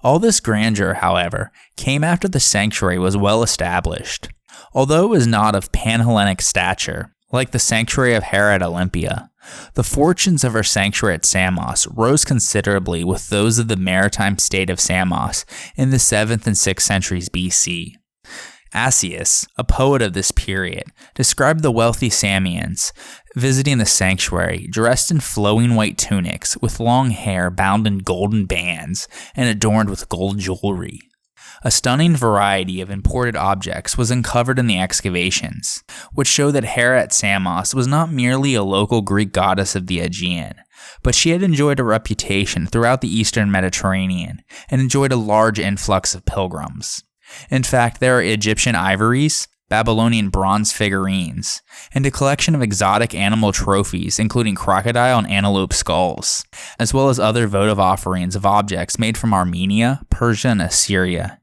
All this grandeur, however, came after the sanctuary was well established. Although it was not of Pan-Hellenic stature, like the sanctuary of Hera at Olympia, the fortunes of her sanctuary at Samos rose considerably with those of the maritime state of Samos in the 7th and 6th centuries BC. Asius, a poet of this period, described the wealthy Samians visiting the sanctuary dressed in flowing white tunics with long hair bound in golden bands and adorned with gold jewelry. A stunning variety of imported objects was uncovered in the excavations, which show that Hera at Samos was not merely a local Greek goddess of the Aegean, but she had enjoyed a reputation throughout the eastern Mediterranean and enjoyed a large influx of pilgrims. In fact, there are Egyptian ivories, Babylonian bronze figurines, and a collection of exotic animal trophies, including crocodile and antelope skulls, as well as other votive offerings of objects made from Armenia, Persia, and Assyria.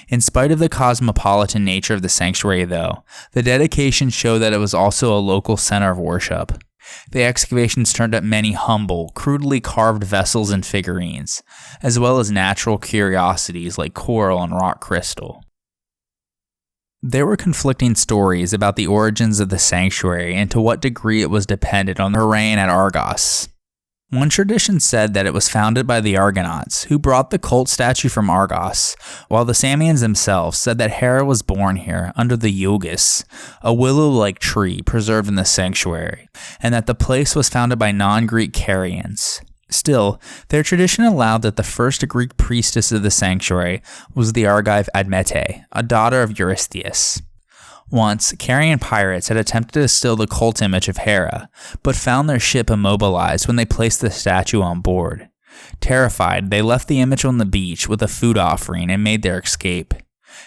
In spite of the cosmopolitan nature of the sanctuary, though, the dedications show that it was also a local center of worship. The excavations turned up many humble, crudely carved vessels and figurines, as well as natural curiosities like coral and rock crystal. There were conflicting stories about the origins of the sanctuary and to what degree it was dependent on her reign at Argos. One tradition said that it was founded by the Argonauts, who brought the cult statue from Argos, while the Samians themselves said that Hera was born here under the Yogis, a willow-like tree preserved in the sanctuary, and that the place was founded by non-Greek Carians. Still, their tradition allowed that the first Greek priestess of the sanctuary was the Argive Admete, a daughter of Eurystheus. Once, Carian pirates had attempted to steal the cult image of Hera, but found their ship immobilized when they placed the statue on board. Terrified, they left the image on the beach with a food offering and made their escape.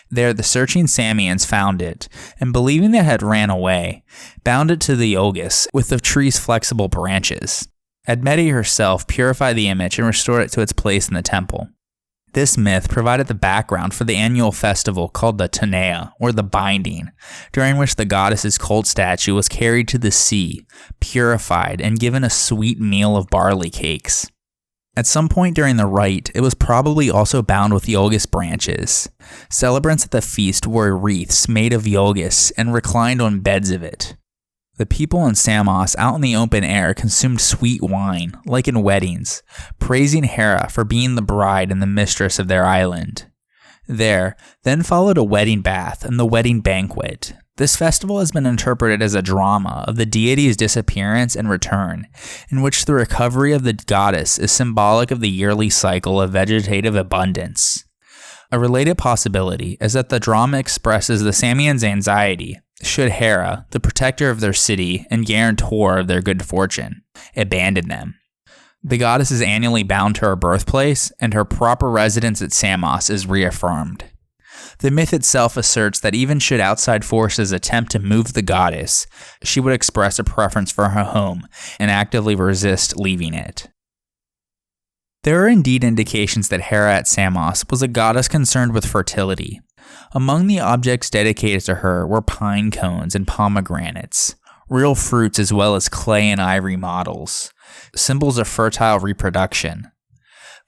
There, the searching Samians found it, and believing that it had ran away, bound it to the Yogis with the tree's flexible branches. Admete herself purified the image and restored it to its place in the temple. This myth provided the background for the annual festival called the Tonea, or the Binding, during which the goddess's cult statue was carried to the sea, purified, and given a sweet meal of barley cakes. At some point during the rite, it was probably also bound with Yogis branches. Celebrants at the feast wore wreaths made of Yogis and reclined on beds of it. The people in Samos out in the open air consumed sweet wine, like in weddings, praising Hera for being the bride and the mistress of their island. There, then followed a wedding bath and the wedding banquet. This festival has been interpreted as a drama of the deity's disappearance and return, in which the recovery of the goddess is symbolic of the yearly cycle of vegetative abundance. A related possibility is that the drama expresses the Samians' anxiety should Hera, the protector of their city and guarantor of their good fortune, abandon them. The goddess is annually bound to her birthplace, and her proper residence at Samos is reaffirmed. The myth itself asserts that even should outside forces attempt to move the goddess, she would express a preference for her home and actively resist leaving it. There are indeed indications that Hera at Samos was a goddess concerned with fertility. Among the objects dedicated to her were pine cones and pomegranates, real fruits as well as clay and ivory models, symbols of fertile reproduction.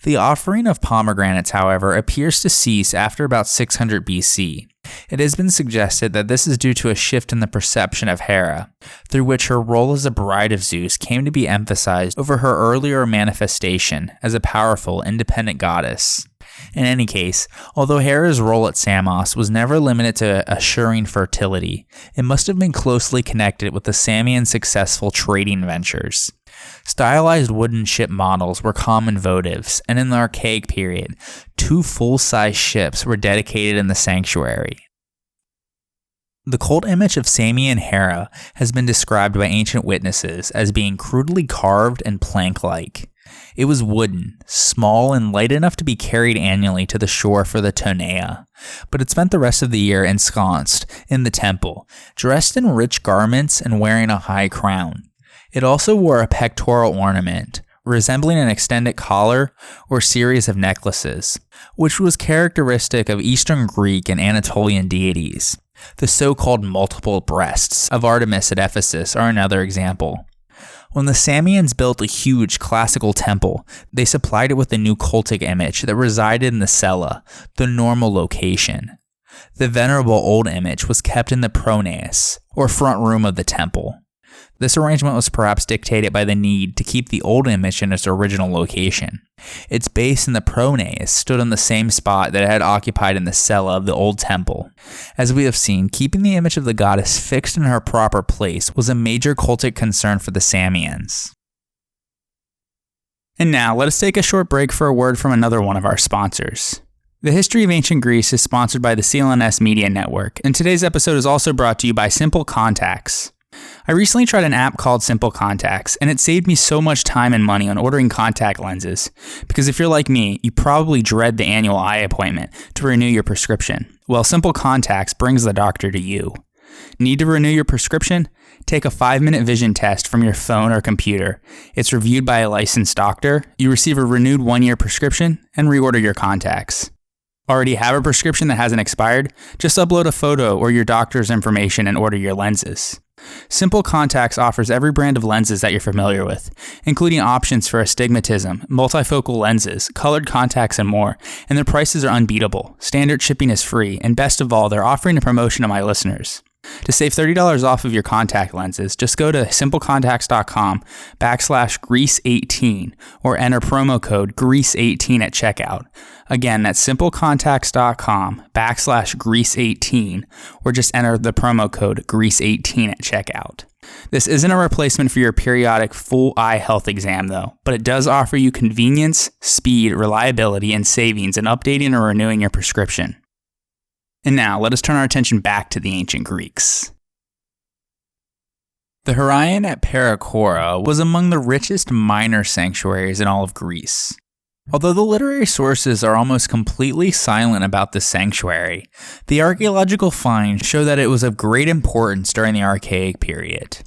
The offering of pomegranates, however, appears to cease after about 600 BC. It has been suggested that this is due to a shift in the perception of Hera, through which her role as a bride of Zeus came to be emphasized over her earlier manifestation as a powerful, independent goddess. In any case, although Hera's role at Samos was never limited to assuring fertility, it must have been closely connected with the Samian successful trading ventures. Stylized wooden ship models were common votives, and in the Archaic period, 2 full-size ships were dedicated in the sanctuary. The cult image of Samian Hera has been described by ancient witnesses as being crudely carved and plank-like. It was wooden, small, and light enough to be carried annually to the shore for the Tonea, but it spent the rest of the year ensconced in the temple, dressed in rich garments and wearing a high crown. It also wore a pectoral ornament, resembling an extended collar or series of necklaces, which was characteristic of Eastern Greek and Anatolian deities. The so-called multiple breasts of Artemis at Ephesus are another example. When the Samians built a huge classical temple, they supplied it with a new cultic image that resided in the cella, the normal location. The venerable old image was kept in the pronaos, or front room of the temple. This arrangement was perhaps dictated by the need to keep the old image in its original location. Its base in the pronaos stood on the same spot that it had occupied in the cella of the old temple. As we have seen, keeping the image of the goddess fixed in her proper place was a major cultic concern for the Samians. And now, let us take a short break for a word from another one of our sponsors. The History of Ancient Greece is sponsored by the CLNS Media Network, and today's episode is also brought to you by Simple Contacts. I recently tried an app called Simple Contacts, and it saved me so much time and money on ordering contact lenses. Because if you're like me, you probably dread the annual eye appointment to renew your prescription. Well, Simple Contacts brings the doctor to you. Need to renew your prescription? Take a 5-minute vision test from your phone or computer. It's reviewed by a licensed doctor. You receive a renewed 1-year prescription and reorder your contacts. Already have a prescription that hasn't expired? Just upload a photo or your doctor's information and order your lenses. Simple Contacts offers every brand of lenses that you're familiar with, including options for astigmatism, multifocal lenses, colored contacts, and more, and their prices are unbeatable. Standard shipping is free, and best of all, they're offering a promotion to my listeners. To save $30 off of your contact lenses, just go to simplecontacts.com/grease18 or enter promo code grease18 at checkout. Again, that's simplecontacts.com/grease18 or just enter the promo code grease18 at checkout. This isn't a replacement for your periodic full eye health exam though, but it does offer you convenience, speed, reliability, and savings in updating or renewing your prescription. And now, let us turn our attention back to the ancient Greeks. The Heraion at Paracora was among the richest minor sanctuaries in all of Greece. Although the literary sources are almost completely silent about this sanctuary, the archaeological finds show that it was of great importance during the Archaic period.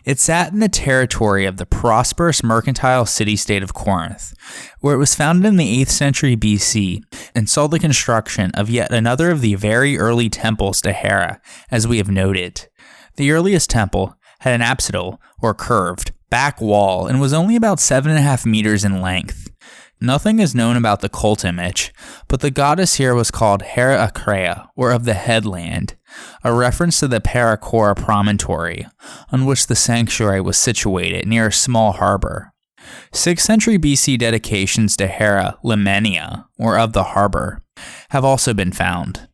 It sat in the territory of the prosperous mercantile city-state of Corinth, where it was founded in the 8th century BC and saw the construction of yet another of the very early temples to Hera, as we have noted. The earliest temple had an apsidal, or curved, back wall and was only about 7.5 meters in length. Nothing is known about the cult image, but the goddess here was called Hera Acrea, or of the headland, a reference to the Paracora promontory, on which the sanctuary was situated near a small harbor. 6th century BC dedications to Hera Limenia, or of the harbor, have also been found.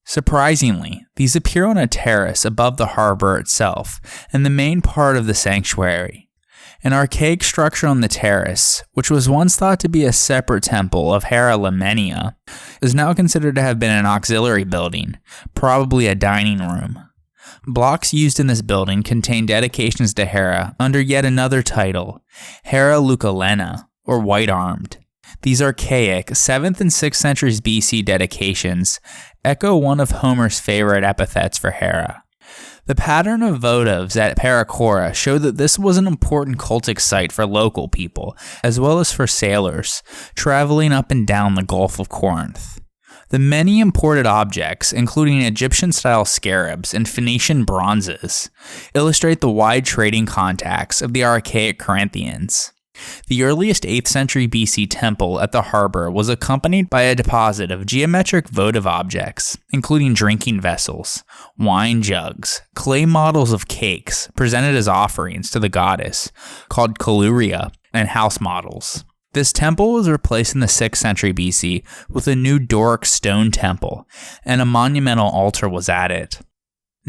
Surprisingly, these appear on a terrace above the harbor itself and the main part of the sanctuary. An archaic structure on the terrace, which was once thought to be a separate temple of Hera Limenia, is now considered to have been an auxiliary building, probably a dining room. Blocks used in this building contain dedications to Hera under yet another title, Hera Leucolena, or White-Armed. These archaic 7th and 6th centuries BC dedications echo one of Homer's favorite epithets for Hera. The pattern of votives at Paracora show that this was an important cultic site for local people, as well as for sailors, traveling up and down the Gulf of Corinth. The many imported objects, including Egyptian-style scarabs and Phoenician bronzes, illustrate the wide trading contacts of the archaic Corinthians. The earliest 8th century BC temple at the harbor was accompanied by a deposit of geometric votive objects, including drinking vessels, wine jugs, clay models of cakes presented as offerings to the goddess, called colluria, and house models. This temple was replaced in the 6th century BC with a new Doric stone temple, and a monumental altar was added.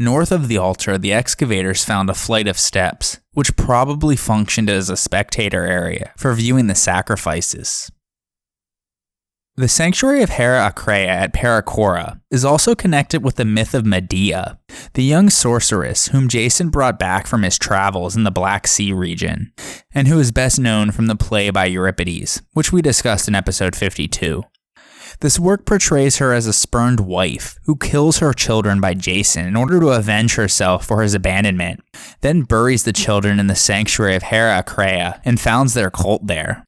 North of the altar, the excavators found a flight of steps, which probably functioned as a spectator area for viewing the sacrifices. The sanctuary of Hera Acrea at Paracora is also connected with the myth of Medea, the young sorceress whom Jason brought back from his travels in the Black Sea region, and who is best known from the play by Euripides, which we discussed in episode 52. This work portrays her as a spurned wife who kills her children by Jason in order to avenge herself for his abandonment, then buries the children in the sanctuary of Hera Acrea and founds their cult there.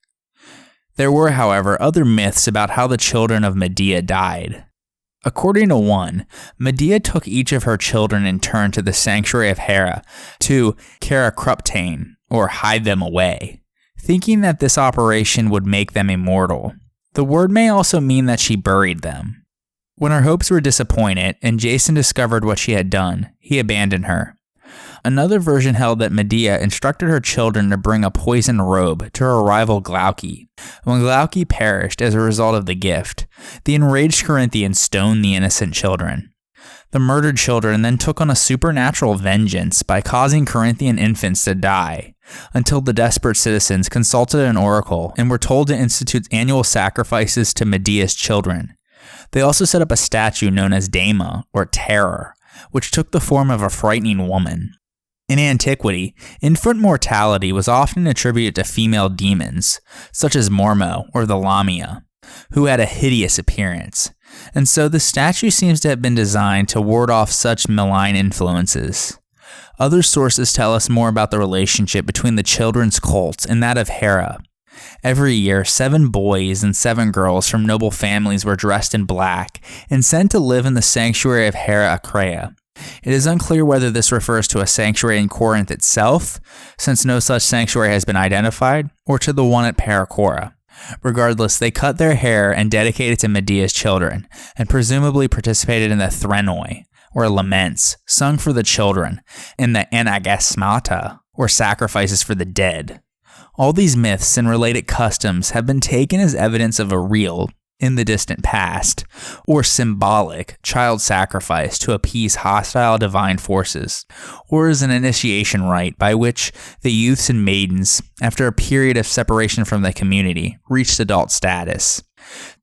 There were, however, other myths about how the children of Medea died. According to one, Medea took each of her children in turn to the sanctuary of Hera to karakryptane, or hide them away, thinking that this operation would make them immortal. The word may also mean that she buried them. When her hopes were disappointed and Jason discovered what she had done, he abandoned her. Another version held that Medea instructed her children to bring a poisoned robe to her rival Glauce. When Glauce perished as a result of the gift, the enraged Corinthians stoned the innocent children. The murdered children then took on a supernatural vengeance by causing Corinthian infants to die, until the desperate citizens consulted an oracle and were told to institute annual sacrifices to Medea's children. They also set up a statue known as Dama, or Terror, which took the form of a frightening woman. In antiquity, infant mortality was often attributed to female demons, such as Mormo or the Lamia, who had a hideous appearance, and so the statue seems to have been designed to ward off such malign influences. Other sources tell us more about the relationship between the children's cult and that of Hera. Every year, 7 boys and 7 girls from noble families were dressed in black and sent to live in the sanctuary of Hera Acrea, It is unclear whether this refers to a sanctuary in Corinth itself, since no such sanctuary has been identified, or to the one at Paracora. Regardless, they cut their hair and dedicated to Medea's children, and presumably participated in the threnoi, or laments, sung for the children, in the anagasmata, or sacrifices for the dead. All these myths and related customs have been taken as evidence of a real, in the distant past, or symbolic, child sacrifice to appease hostile divine forces, or as an initiation rite by which the youths and maidens, after a period of separation from the community, reached adult status.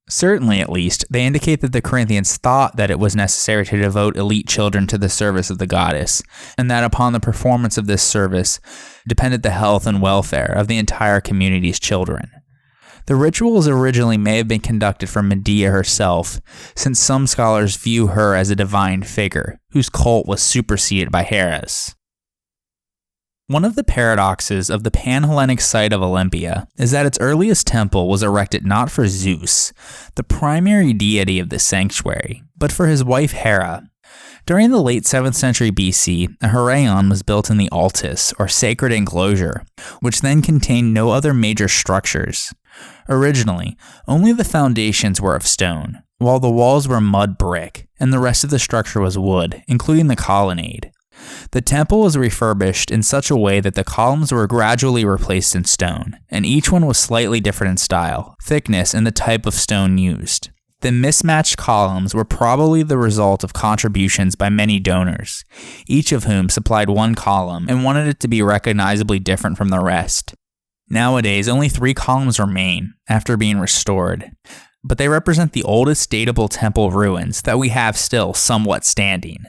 Certainly, at least, they indicate that the Corinthians thought that it was necessary to devote elite children to the service of the goddess, and that upon the performance of this service depended the health and welfare of the entire community's children. The rituals originally may have been conducted for Medea herself, since some scholars view her as a divine figure, whose cult was superseded by Hera's. One of the paradoxes of the Pan-Hellenic site of Olympia is that its earliest temple was erected not for Zeus, the primary deity of the sanctuary, but for his wife Hera. During the late 7th century BC, a Heraion was built in the Altis, or sacred enclosure, which then contained no other major structures. Originally, only the foundations were of stone, while the walls were mud brick, and the rest of the structure was wood, including the colonnade. The temple was refurbished in such a way that the columns were gradually replaced in stone, and each one was slightly different in style, thickness, and the type of stone used. The mismatched columns were probably the result of contributions by many donors, each of whom supplied one column and wanted it to be recognizably different from the rest. Nowadays, only 3 columns remain after being restored, but they represent the oldest datable temple ruins that we have still somewhat standing.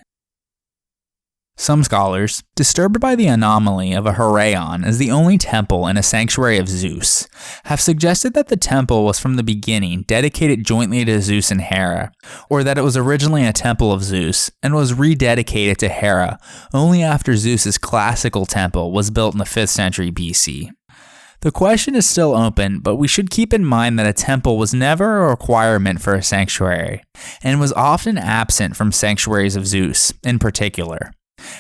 Some scholars, disturbed by the anomaly of a Heraion as the only temple in a sanctuary of Zeus, have suggested that the temple was from the beginning dedicated jointly to Zeus and Hera, or that it was originally a temple of Zeus and was rededicated to Hera only after Zeus's classical temple was built in the 5th century BC. The question is still open, but we should keep in mind that a temple was never a requirement for a sanctuary, and was often absent from sanctuaries of Zeus in particular.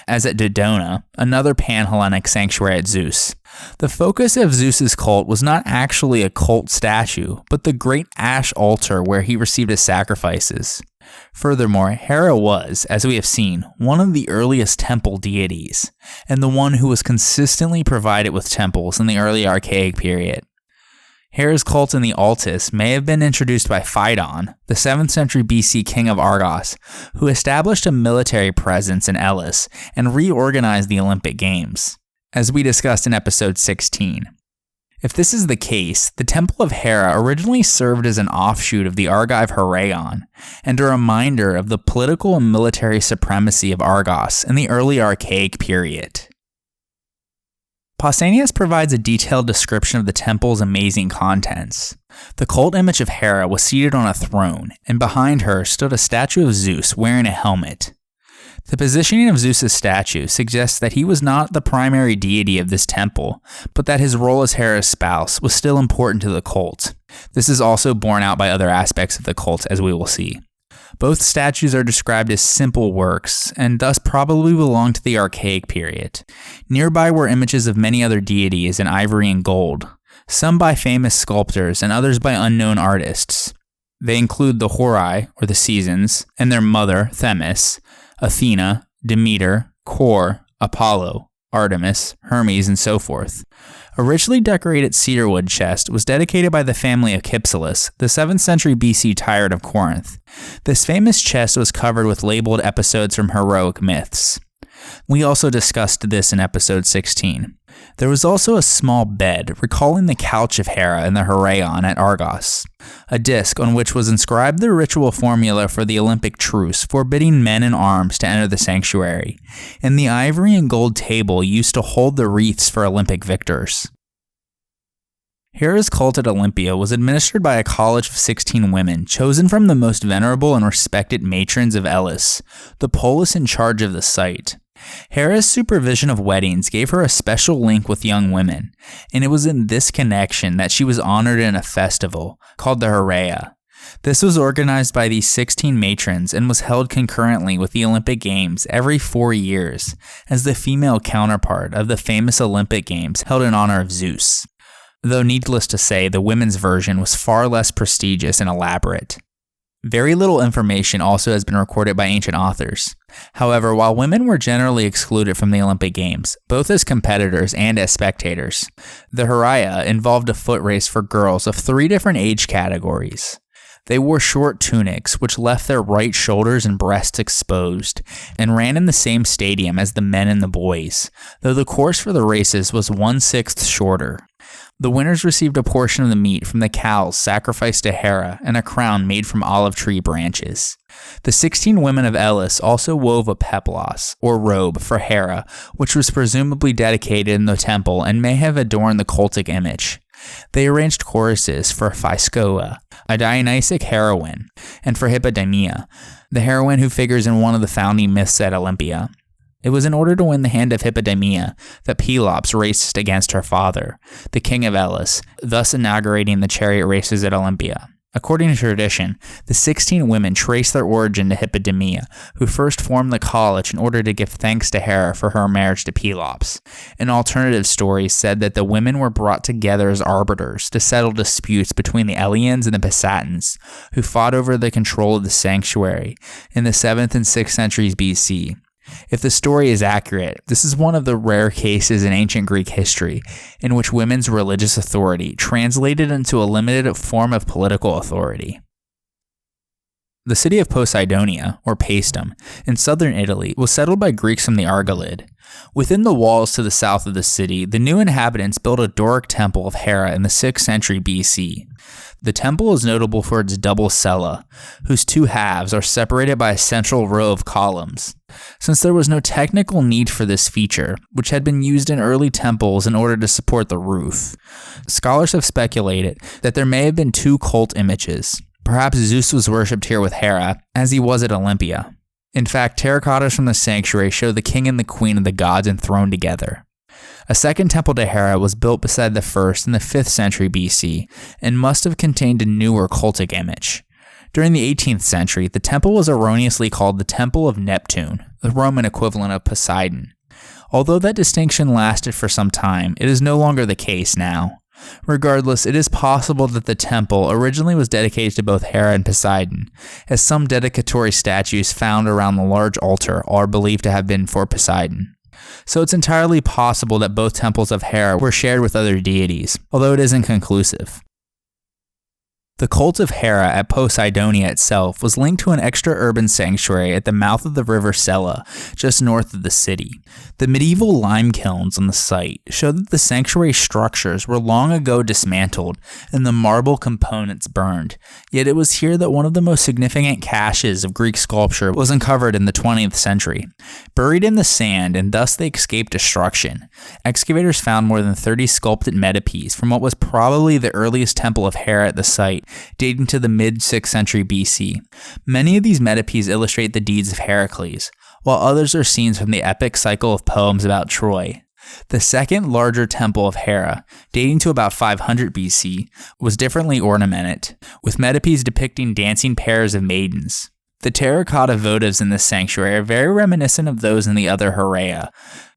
As at Dodona, another Pan-Hellenic sanctuary at Zeus. The focus of Zeus's cult was not actually a cult statue, but the great ash altar where he received his sacrifices. Furthermore, Hera was, as we have seen, one of the earliest temple deities, and the one who was consistently provided with temples in the early Archaic period. Hera's cult in the Altis may have been introduced by Phaidon, the 7th century BC king of Argos, who established a military presence in Elis and reorganized the Olympic Games, as we discussed in episode 16. If this is the case, the Temple of Hera originally served as an offshoot of the Argive Heraion, and a reminder of the political and military supremacy of Argos in the early Archaic period. Pausanias provides a detailed description of the temple's amazing contents. The cult image of Hera was seated on a throne, and behind her stood a statue of Zeus wearing a helmet. The positioning of Zeus's statue suggests that he was not the primary deity of this temple, but that his role as Hera's spouse was still important to the cult. This is also borne out by other aspects of the cult, as we will see. Both statues are described as simple works, and thus probably belong to the Archaic period. Nearby were images of many other deities in ivory and gold, some by famous sculptors and others by unknown artists. They include the Horai, or the seasons, and their mother, Themis, Athena, Demeter, Kor, Apollo, Artemis, Hermes, and so forth. A richly decorated cedarwood chest was dedicated by the family of Cypselus, the 7th century BC tyrant of Corinth. This famous chest was covered with labeled episodes from heroic myths. We also discussed this in episode 16. There was also a small bed, recalling the couch of Hera in the Heraion at Argos, a disc on which was inscribed the ritual formula for the Olympic truce forbidding men in arms to enter the sanctuary, and the ivory and gold table used to hold the wreaths for Olympic victors. Hera's cult at Olympia was administered by a college of 16 women chosen from the most venerable and respected matrons of Elis, the polis in charge of the site. Hera's supervision of weddings gave her a special link with young women, and it was in this connection that she was honored in a festival called the Heraea. This was organized by these 16 matrons and was held concurrently with the Olympic Games every 4 years as the female counterpart of the famous Olympic Games held in honor of Zeus. Though needless to say, the women's version was far less prestigious and elaborate. Very little information also has been recorded by ancient authors. However, while women were generally excluded from the Olympic Games, both as competitors and as spectators, the Hera involved a foot race for girls of 3 different age categories. They wore short tunics, which left their right shoulders and breasts exposed, and ran in the same stadium as the men and the boys, though the course for the races was 1/6 shorter. The winners received a portion of the meat from the cows sacrificed to Hera and a crown made from olive tree branches. The 16 women of Elis also wove a peplos, or robe, for Hera, which was presumably dedicated in the temple and may have adorned the cultic image. They arranged choruses for Physcoa, a Dionysic heroine, and for Hippodamia, the heroine who figures in one of the founding myths at Olympia. It was in order to win the hand of Hippodamia that Pelops raced against her father, the king of Elis, thus inaugurating the chariot races at Olympia. According to tradition, the 16 women trace their origin to Hippodamia, who first formed the college in order to give thanks to Hera for her marriage to Pelops. An alternative story said that the women were brought together as arbiters to settle disputes between the Eleans and the Pisatans, who fought over the control of the sanctuary in the 7th and 6th centuries BC. If the story is accurate, this is one of the rare cases in ancient Greek history in which women's religious authority translated into a limited form of political authority. The city of Poseidonia, or Paestum, in southern Italy was settled by Greeks from the Argolid. Within the walls to the south of the city, the new inhabitants built a Doric temple of Hera in the 6th century BC. The temple is notable for its double cella, whose 2 halves are separated by a central row of columns. Since there was no technical need for this feature, which had been used in early temples in order to support the roof, scholars have speculated that there may have been 2 cult images. Perhaps Zeus was worshipped here with Hera, as he was at Olympia. In fact, terracottas from the sanctuary show the king and the queen of the gods enthroned together. A second temple to Hera was built beside the first in the 5th century BC, and must have contained a newer cultic image. During the 18th century, the temple was erroneously called the Temple of Neptune, the Roman equivalent of Poseidon. Although that distinction lasted for some time, it is no longer the case now. Regardless, it is possible that the temple originally was dedicated to both Hera and Poseidon, as some dedicatory statues found around the large altar are believed to have been for Poseidon. So it's entirely possible that both temples of Hera were shared with other deities, although it isn't conclusive. The cult of Hera at Poseidonia itself was linked to an extra-urban sanctuary at the mouth of the river Sella, just north of the city. The medieval lime kilns on the site show that the sanctuary structures were long ago dismantled and the marble components burned, yet it was here that one of the most significant caches of Greek sculpture was uncovered in the 20th century. Buried in the sand, and thus they escaped destruction, excavators found more than 30 sculpted metopes from what was probably the earliest temple of Hera at the site, dating to the mid-6th century BC. Many of these metopes illustrate the deeds of Heracles, while others are scenes from the epic cycle of poems about Troy. The second larger temple of Hera, dating to about 500 BC, was differently ornamented, with metopes depicting dancing pairs of maidens. The terracotta votives in this sanctuary are very reminiscent of those in the other Hera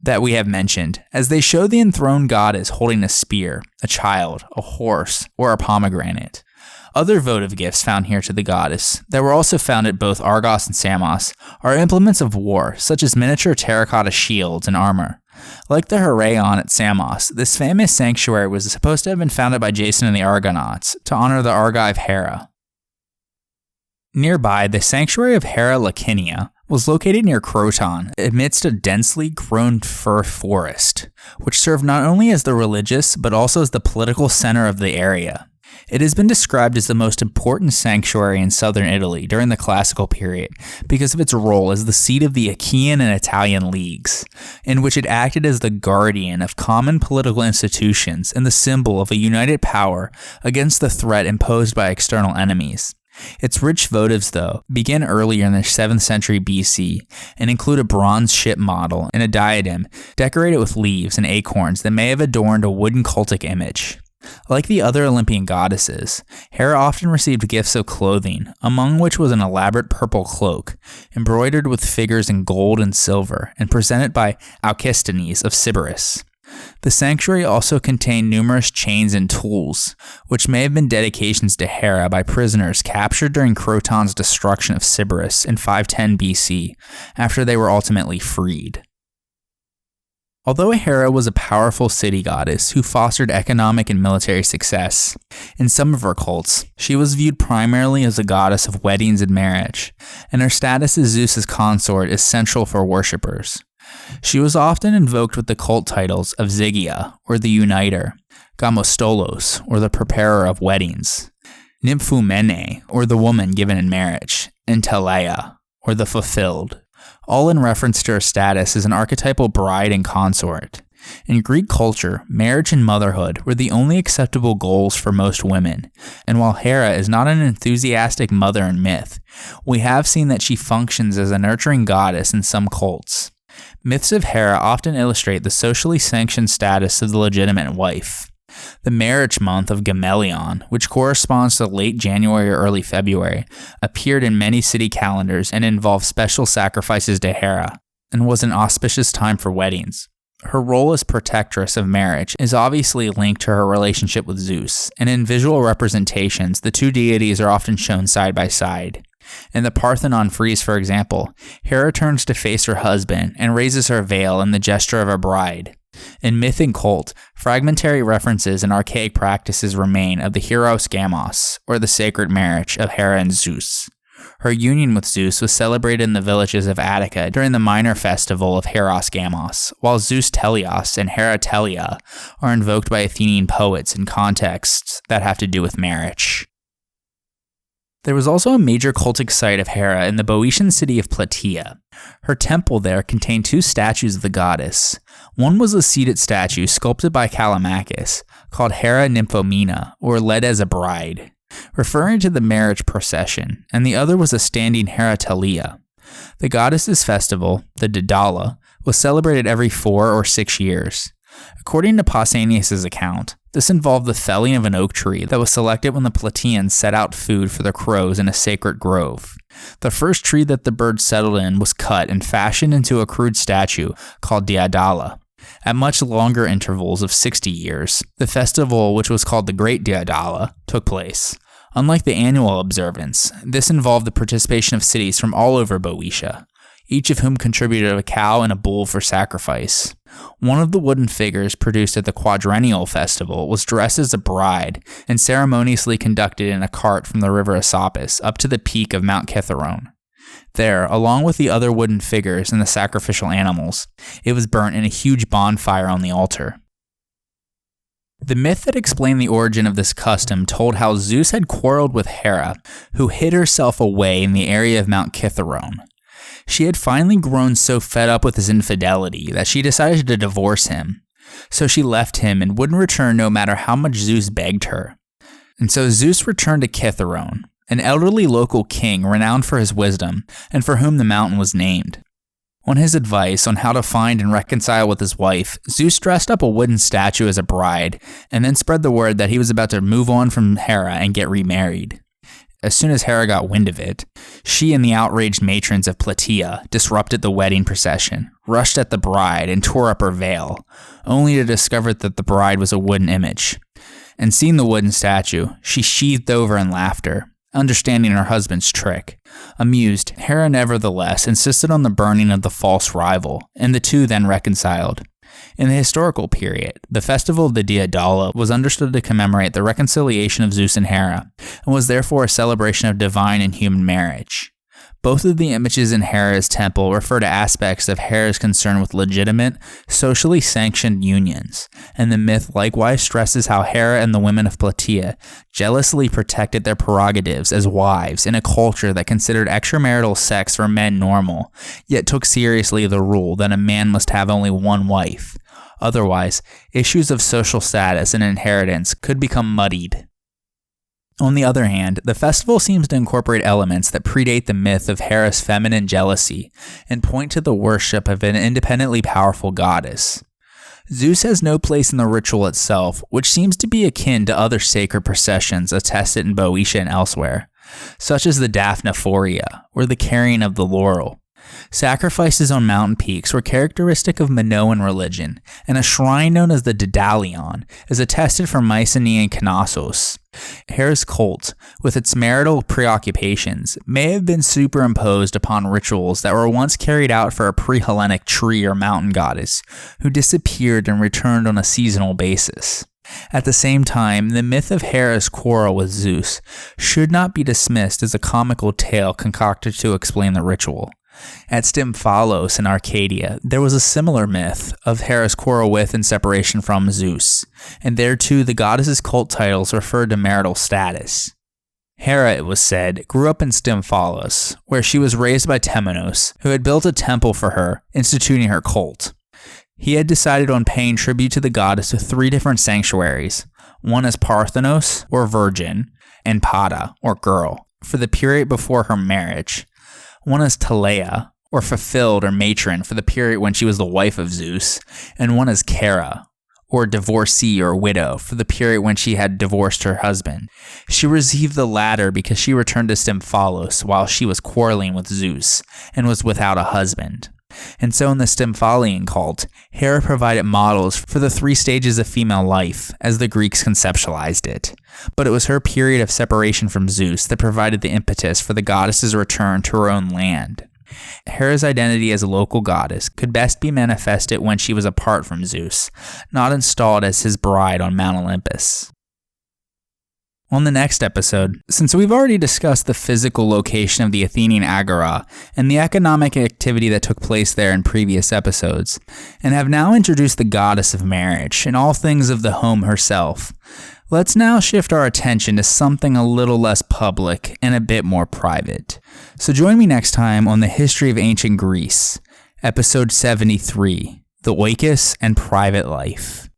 that we have mentioned, as they show the enthroned goddess holding a spear, a child, a horse, or a pomegranate. Other votive gifts found here to the goddess, that were also found at both Argos and Samos, are implements of war, such as miniature terracotta shields and armor. Like the Heraion at Samos, this famous sanctuary was supposed to have been founded by Jason and the Argonauts, to honor the Argive Hera. Nearby, the sanctuary of Hera Lacinia was located near Croton, amidst a densely grown fir forest, which served not only as the religious, but also as the political center of the area. It has been described as the most important sanctuary in southern Italy during the classical period because of its role as the seat of the Achaean and Italian leagues, in which it acted as the guardian of common political institutions and the symbol of a united power against the threat imposed by external enemies. Its rich votives, though, begin earlier in the 7th century BC and include a bronze ship model and a diadem decorated with leaves and acorns that may have adorned a wooden cultic image. Like the other Olympian goddesses, Hera often received gifts of clothing, among which was an elaborate purple cloak, embroidered with figures in gold and silver, and presented by Alcestis of Sybaris. The sanctuary also contained numerous chains and tools, which may have been dedications to Hera by prisoners captured during Croton's destruction of Sybaris in 510 BC, after they were ultimately freed. Although Hera was a powerful city goddess who fostered economic and military success, in some of her cults, she was viewed primarily as a goddess of weddings and marriage, and her status as Zeus's consort is central for worshippers. She was often invoked with the cult titles of Zygia, or the Uniter, Gamostolos, or the Preparer of Weddings, Nymphomene, or the woman given in marriage, and Teleia, or the Fulfilled, all in reference to her status as an archetypal bride and consort. In Greek culture, marriage and motherhood were the only acceptable goals for most women, and while Hera is not an enthusiastic mother in myth, we have seen that she functions as a nurturing goddess in some cults. Myths of Hera often illustrate the socially sanctioned status of the legitimate wife. The marriage month of Gamelion, which corresponds to late January or early February, appeared in many city calendars and involved special sacrifices to Hera, and was an auspicious time for weddings. Her role as protectress of marriage is obviously linked to her relationship with Zeus, and in visual representations, the two deities are often shown side by side. In the Parthenon frieze, for example, Hera turns to face her husband and raises her veil in the gesture of a bride. In myth and cult, fragmentary references and archaic practices remain of the Hieros Gamos, or the sacred marriage of Hera and Zeus. Her union with Zeus was celebrated in the villages of Attica during the minor festival of Hieros Gamos, while Zeus Teleos and Hera Telia are invoked by Athenian poets in contexts that have to do with marriage. There was also a major cultic site of Hera in the Boeotian city of Plataea. Her temple there contained two statues of the goddess. One was a seated statue sculpted by Callimachus, called Hera Nymphomena, or led as a bride, referring to the marriage procession, and the other was a standing Hera Telia. The goddess's festival, the Daedala, was celebrated every 4 or 6 years. According to Pausanias' account, this involved the felling of an oak tree that was selected when the Plataeans set out food for the crows in a sacred grove. The first tree that the birds settled in was cut and fashioned into a crude statue called Daedala. At much longer intervals of 60 years, the festival, which was called the Great Daedala, took place. Unlike the annual observance, this involved the participation of cities from all over Boeotia, each of whom contributed a cow and a bull for sacrifice. One of the wooden figures produced at the quadrennial festival was dressed as a bride and ceremoniously conducted in a cart from the river Asopus up to the peak of Mount Kithaeron. There, along with the other wooden figures and the sacrificial animals, it was burnt in a huge bonfire on the altar. The myth that explained the origin of this custom told how Zeus had quarreled with Hera, who hid herself away in the area of Mount Kithaeron. She had finally grown so fed up with his infidelity that she decided to divorce him. So she left him and wouldn't return no matter how much Zeus begged her. And so Zeus returned to Kithaeron, an elderly local king renowned for his wisdom and for whom the mountain was named. On his advice on how to find and reconcile with his wife, Zeus dressed up a wooden statue as a bride and then spread the word that he was about to move on from Hera and get remarried. As soon as Hera got wind of it, she and the outraged matrons of Plataea disrupted the wedding procession, rushed at the bride, and tore up her veil, only to discover that the bride was a wooden image. And seeing the wooden statue, she sheathed over in laughter, understanding her husband's trick. Amused, Hera nevertheless insisted on the burning of the false rival, and the two then reconciled. In the historical period, the festival of the Daedala was understood to commemorate the reconciliation of Zeus and Hera, and was therefore a celebration of divine and human marriage. Both of the images in Hera's temple refer to aspects of Hera's concern with legitimate, socially sanctioned unions, and the myth likewise stresses how Hera and the women of Plataea jealously protected their prerogatives as wives in a culture that considered extramarital sex for men normal, yet took seriously the rule that a man must have only one wife. Otherwise, issues of social status and inheritance could become muddied. On the other hand, the festival seems to incorporate elements that predate the myth of Hera's feminine jealousy and point to the worship of an independently powerful goddess. Zeus has no place in the ritual itself, which seems to be akin to other sacred processions attested in Boeotia and elsewhere, such as the Daphnephoria, or the carrying of the laurel. Sacrifices on mountain peaks were characteristic of Minoan religion, and a shrine known as the Didalion is attested from Mycenae and Knossos. Hera's cult, with its marital preoccupations, may have been superimposed upon rituals that were once carried out for a pre-Hellenic tree or mountain goddess, who disappeared and returned on a seasonal basis. At the same time, the myth of Hera's quarrel with Zeus should not be dismissed as a comical tale concocted to explain the ritual. At Stymphalos in Arcadia, there was a similar myth of Hera's quarrel with and separation from Zeus, and there too the goddess's cult titles referred to marital status. Hera, it was said, grew up in Stymphalos, where she was raised by Temenos, who had built a temple for her, instituting her cult. He had decided on paying tribute to the goddess with 3 different sanctuaries, one as Parthenos, or virgin, and Pada, or girl, for the period before her marriage, one as Teleia, or fulfilled or matron, for the period when she was the wife of Zeus, and one as Hera, or divorcee or widow, for the period when she had divorced her husband. She received the latter because she returned to Stymphalos while she was quarreling with Zeus, and was without a husband. And so in the Stymphalian cult, Hera provided models for the 3 stages of female life, as the Greeks conceptualized it. But it was her period of separation from Zeus that provided the impetus for the goddess's return to her own land. Hera's identity as a local goddess could best be manifested when she was apart from Zeus, not installed as his bride on Mount Olympus. On the next episode, since we've already discussed the physical location of the Athenian agora and the economic activity that took place there in previous episodes, and have now introduced the goddess of marriage and all things of the home herself, let's now shift our attention to something a little less public and a bit more private. So join me next time on the History of Ancient Greece, episode 73, The Oikos and Private Life.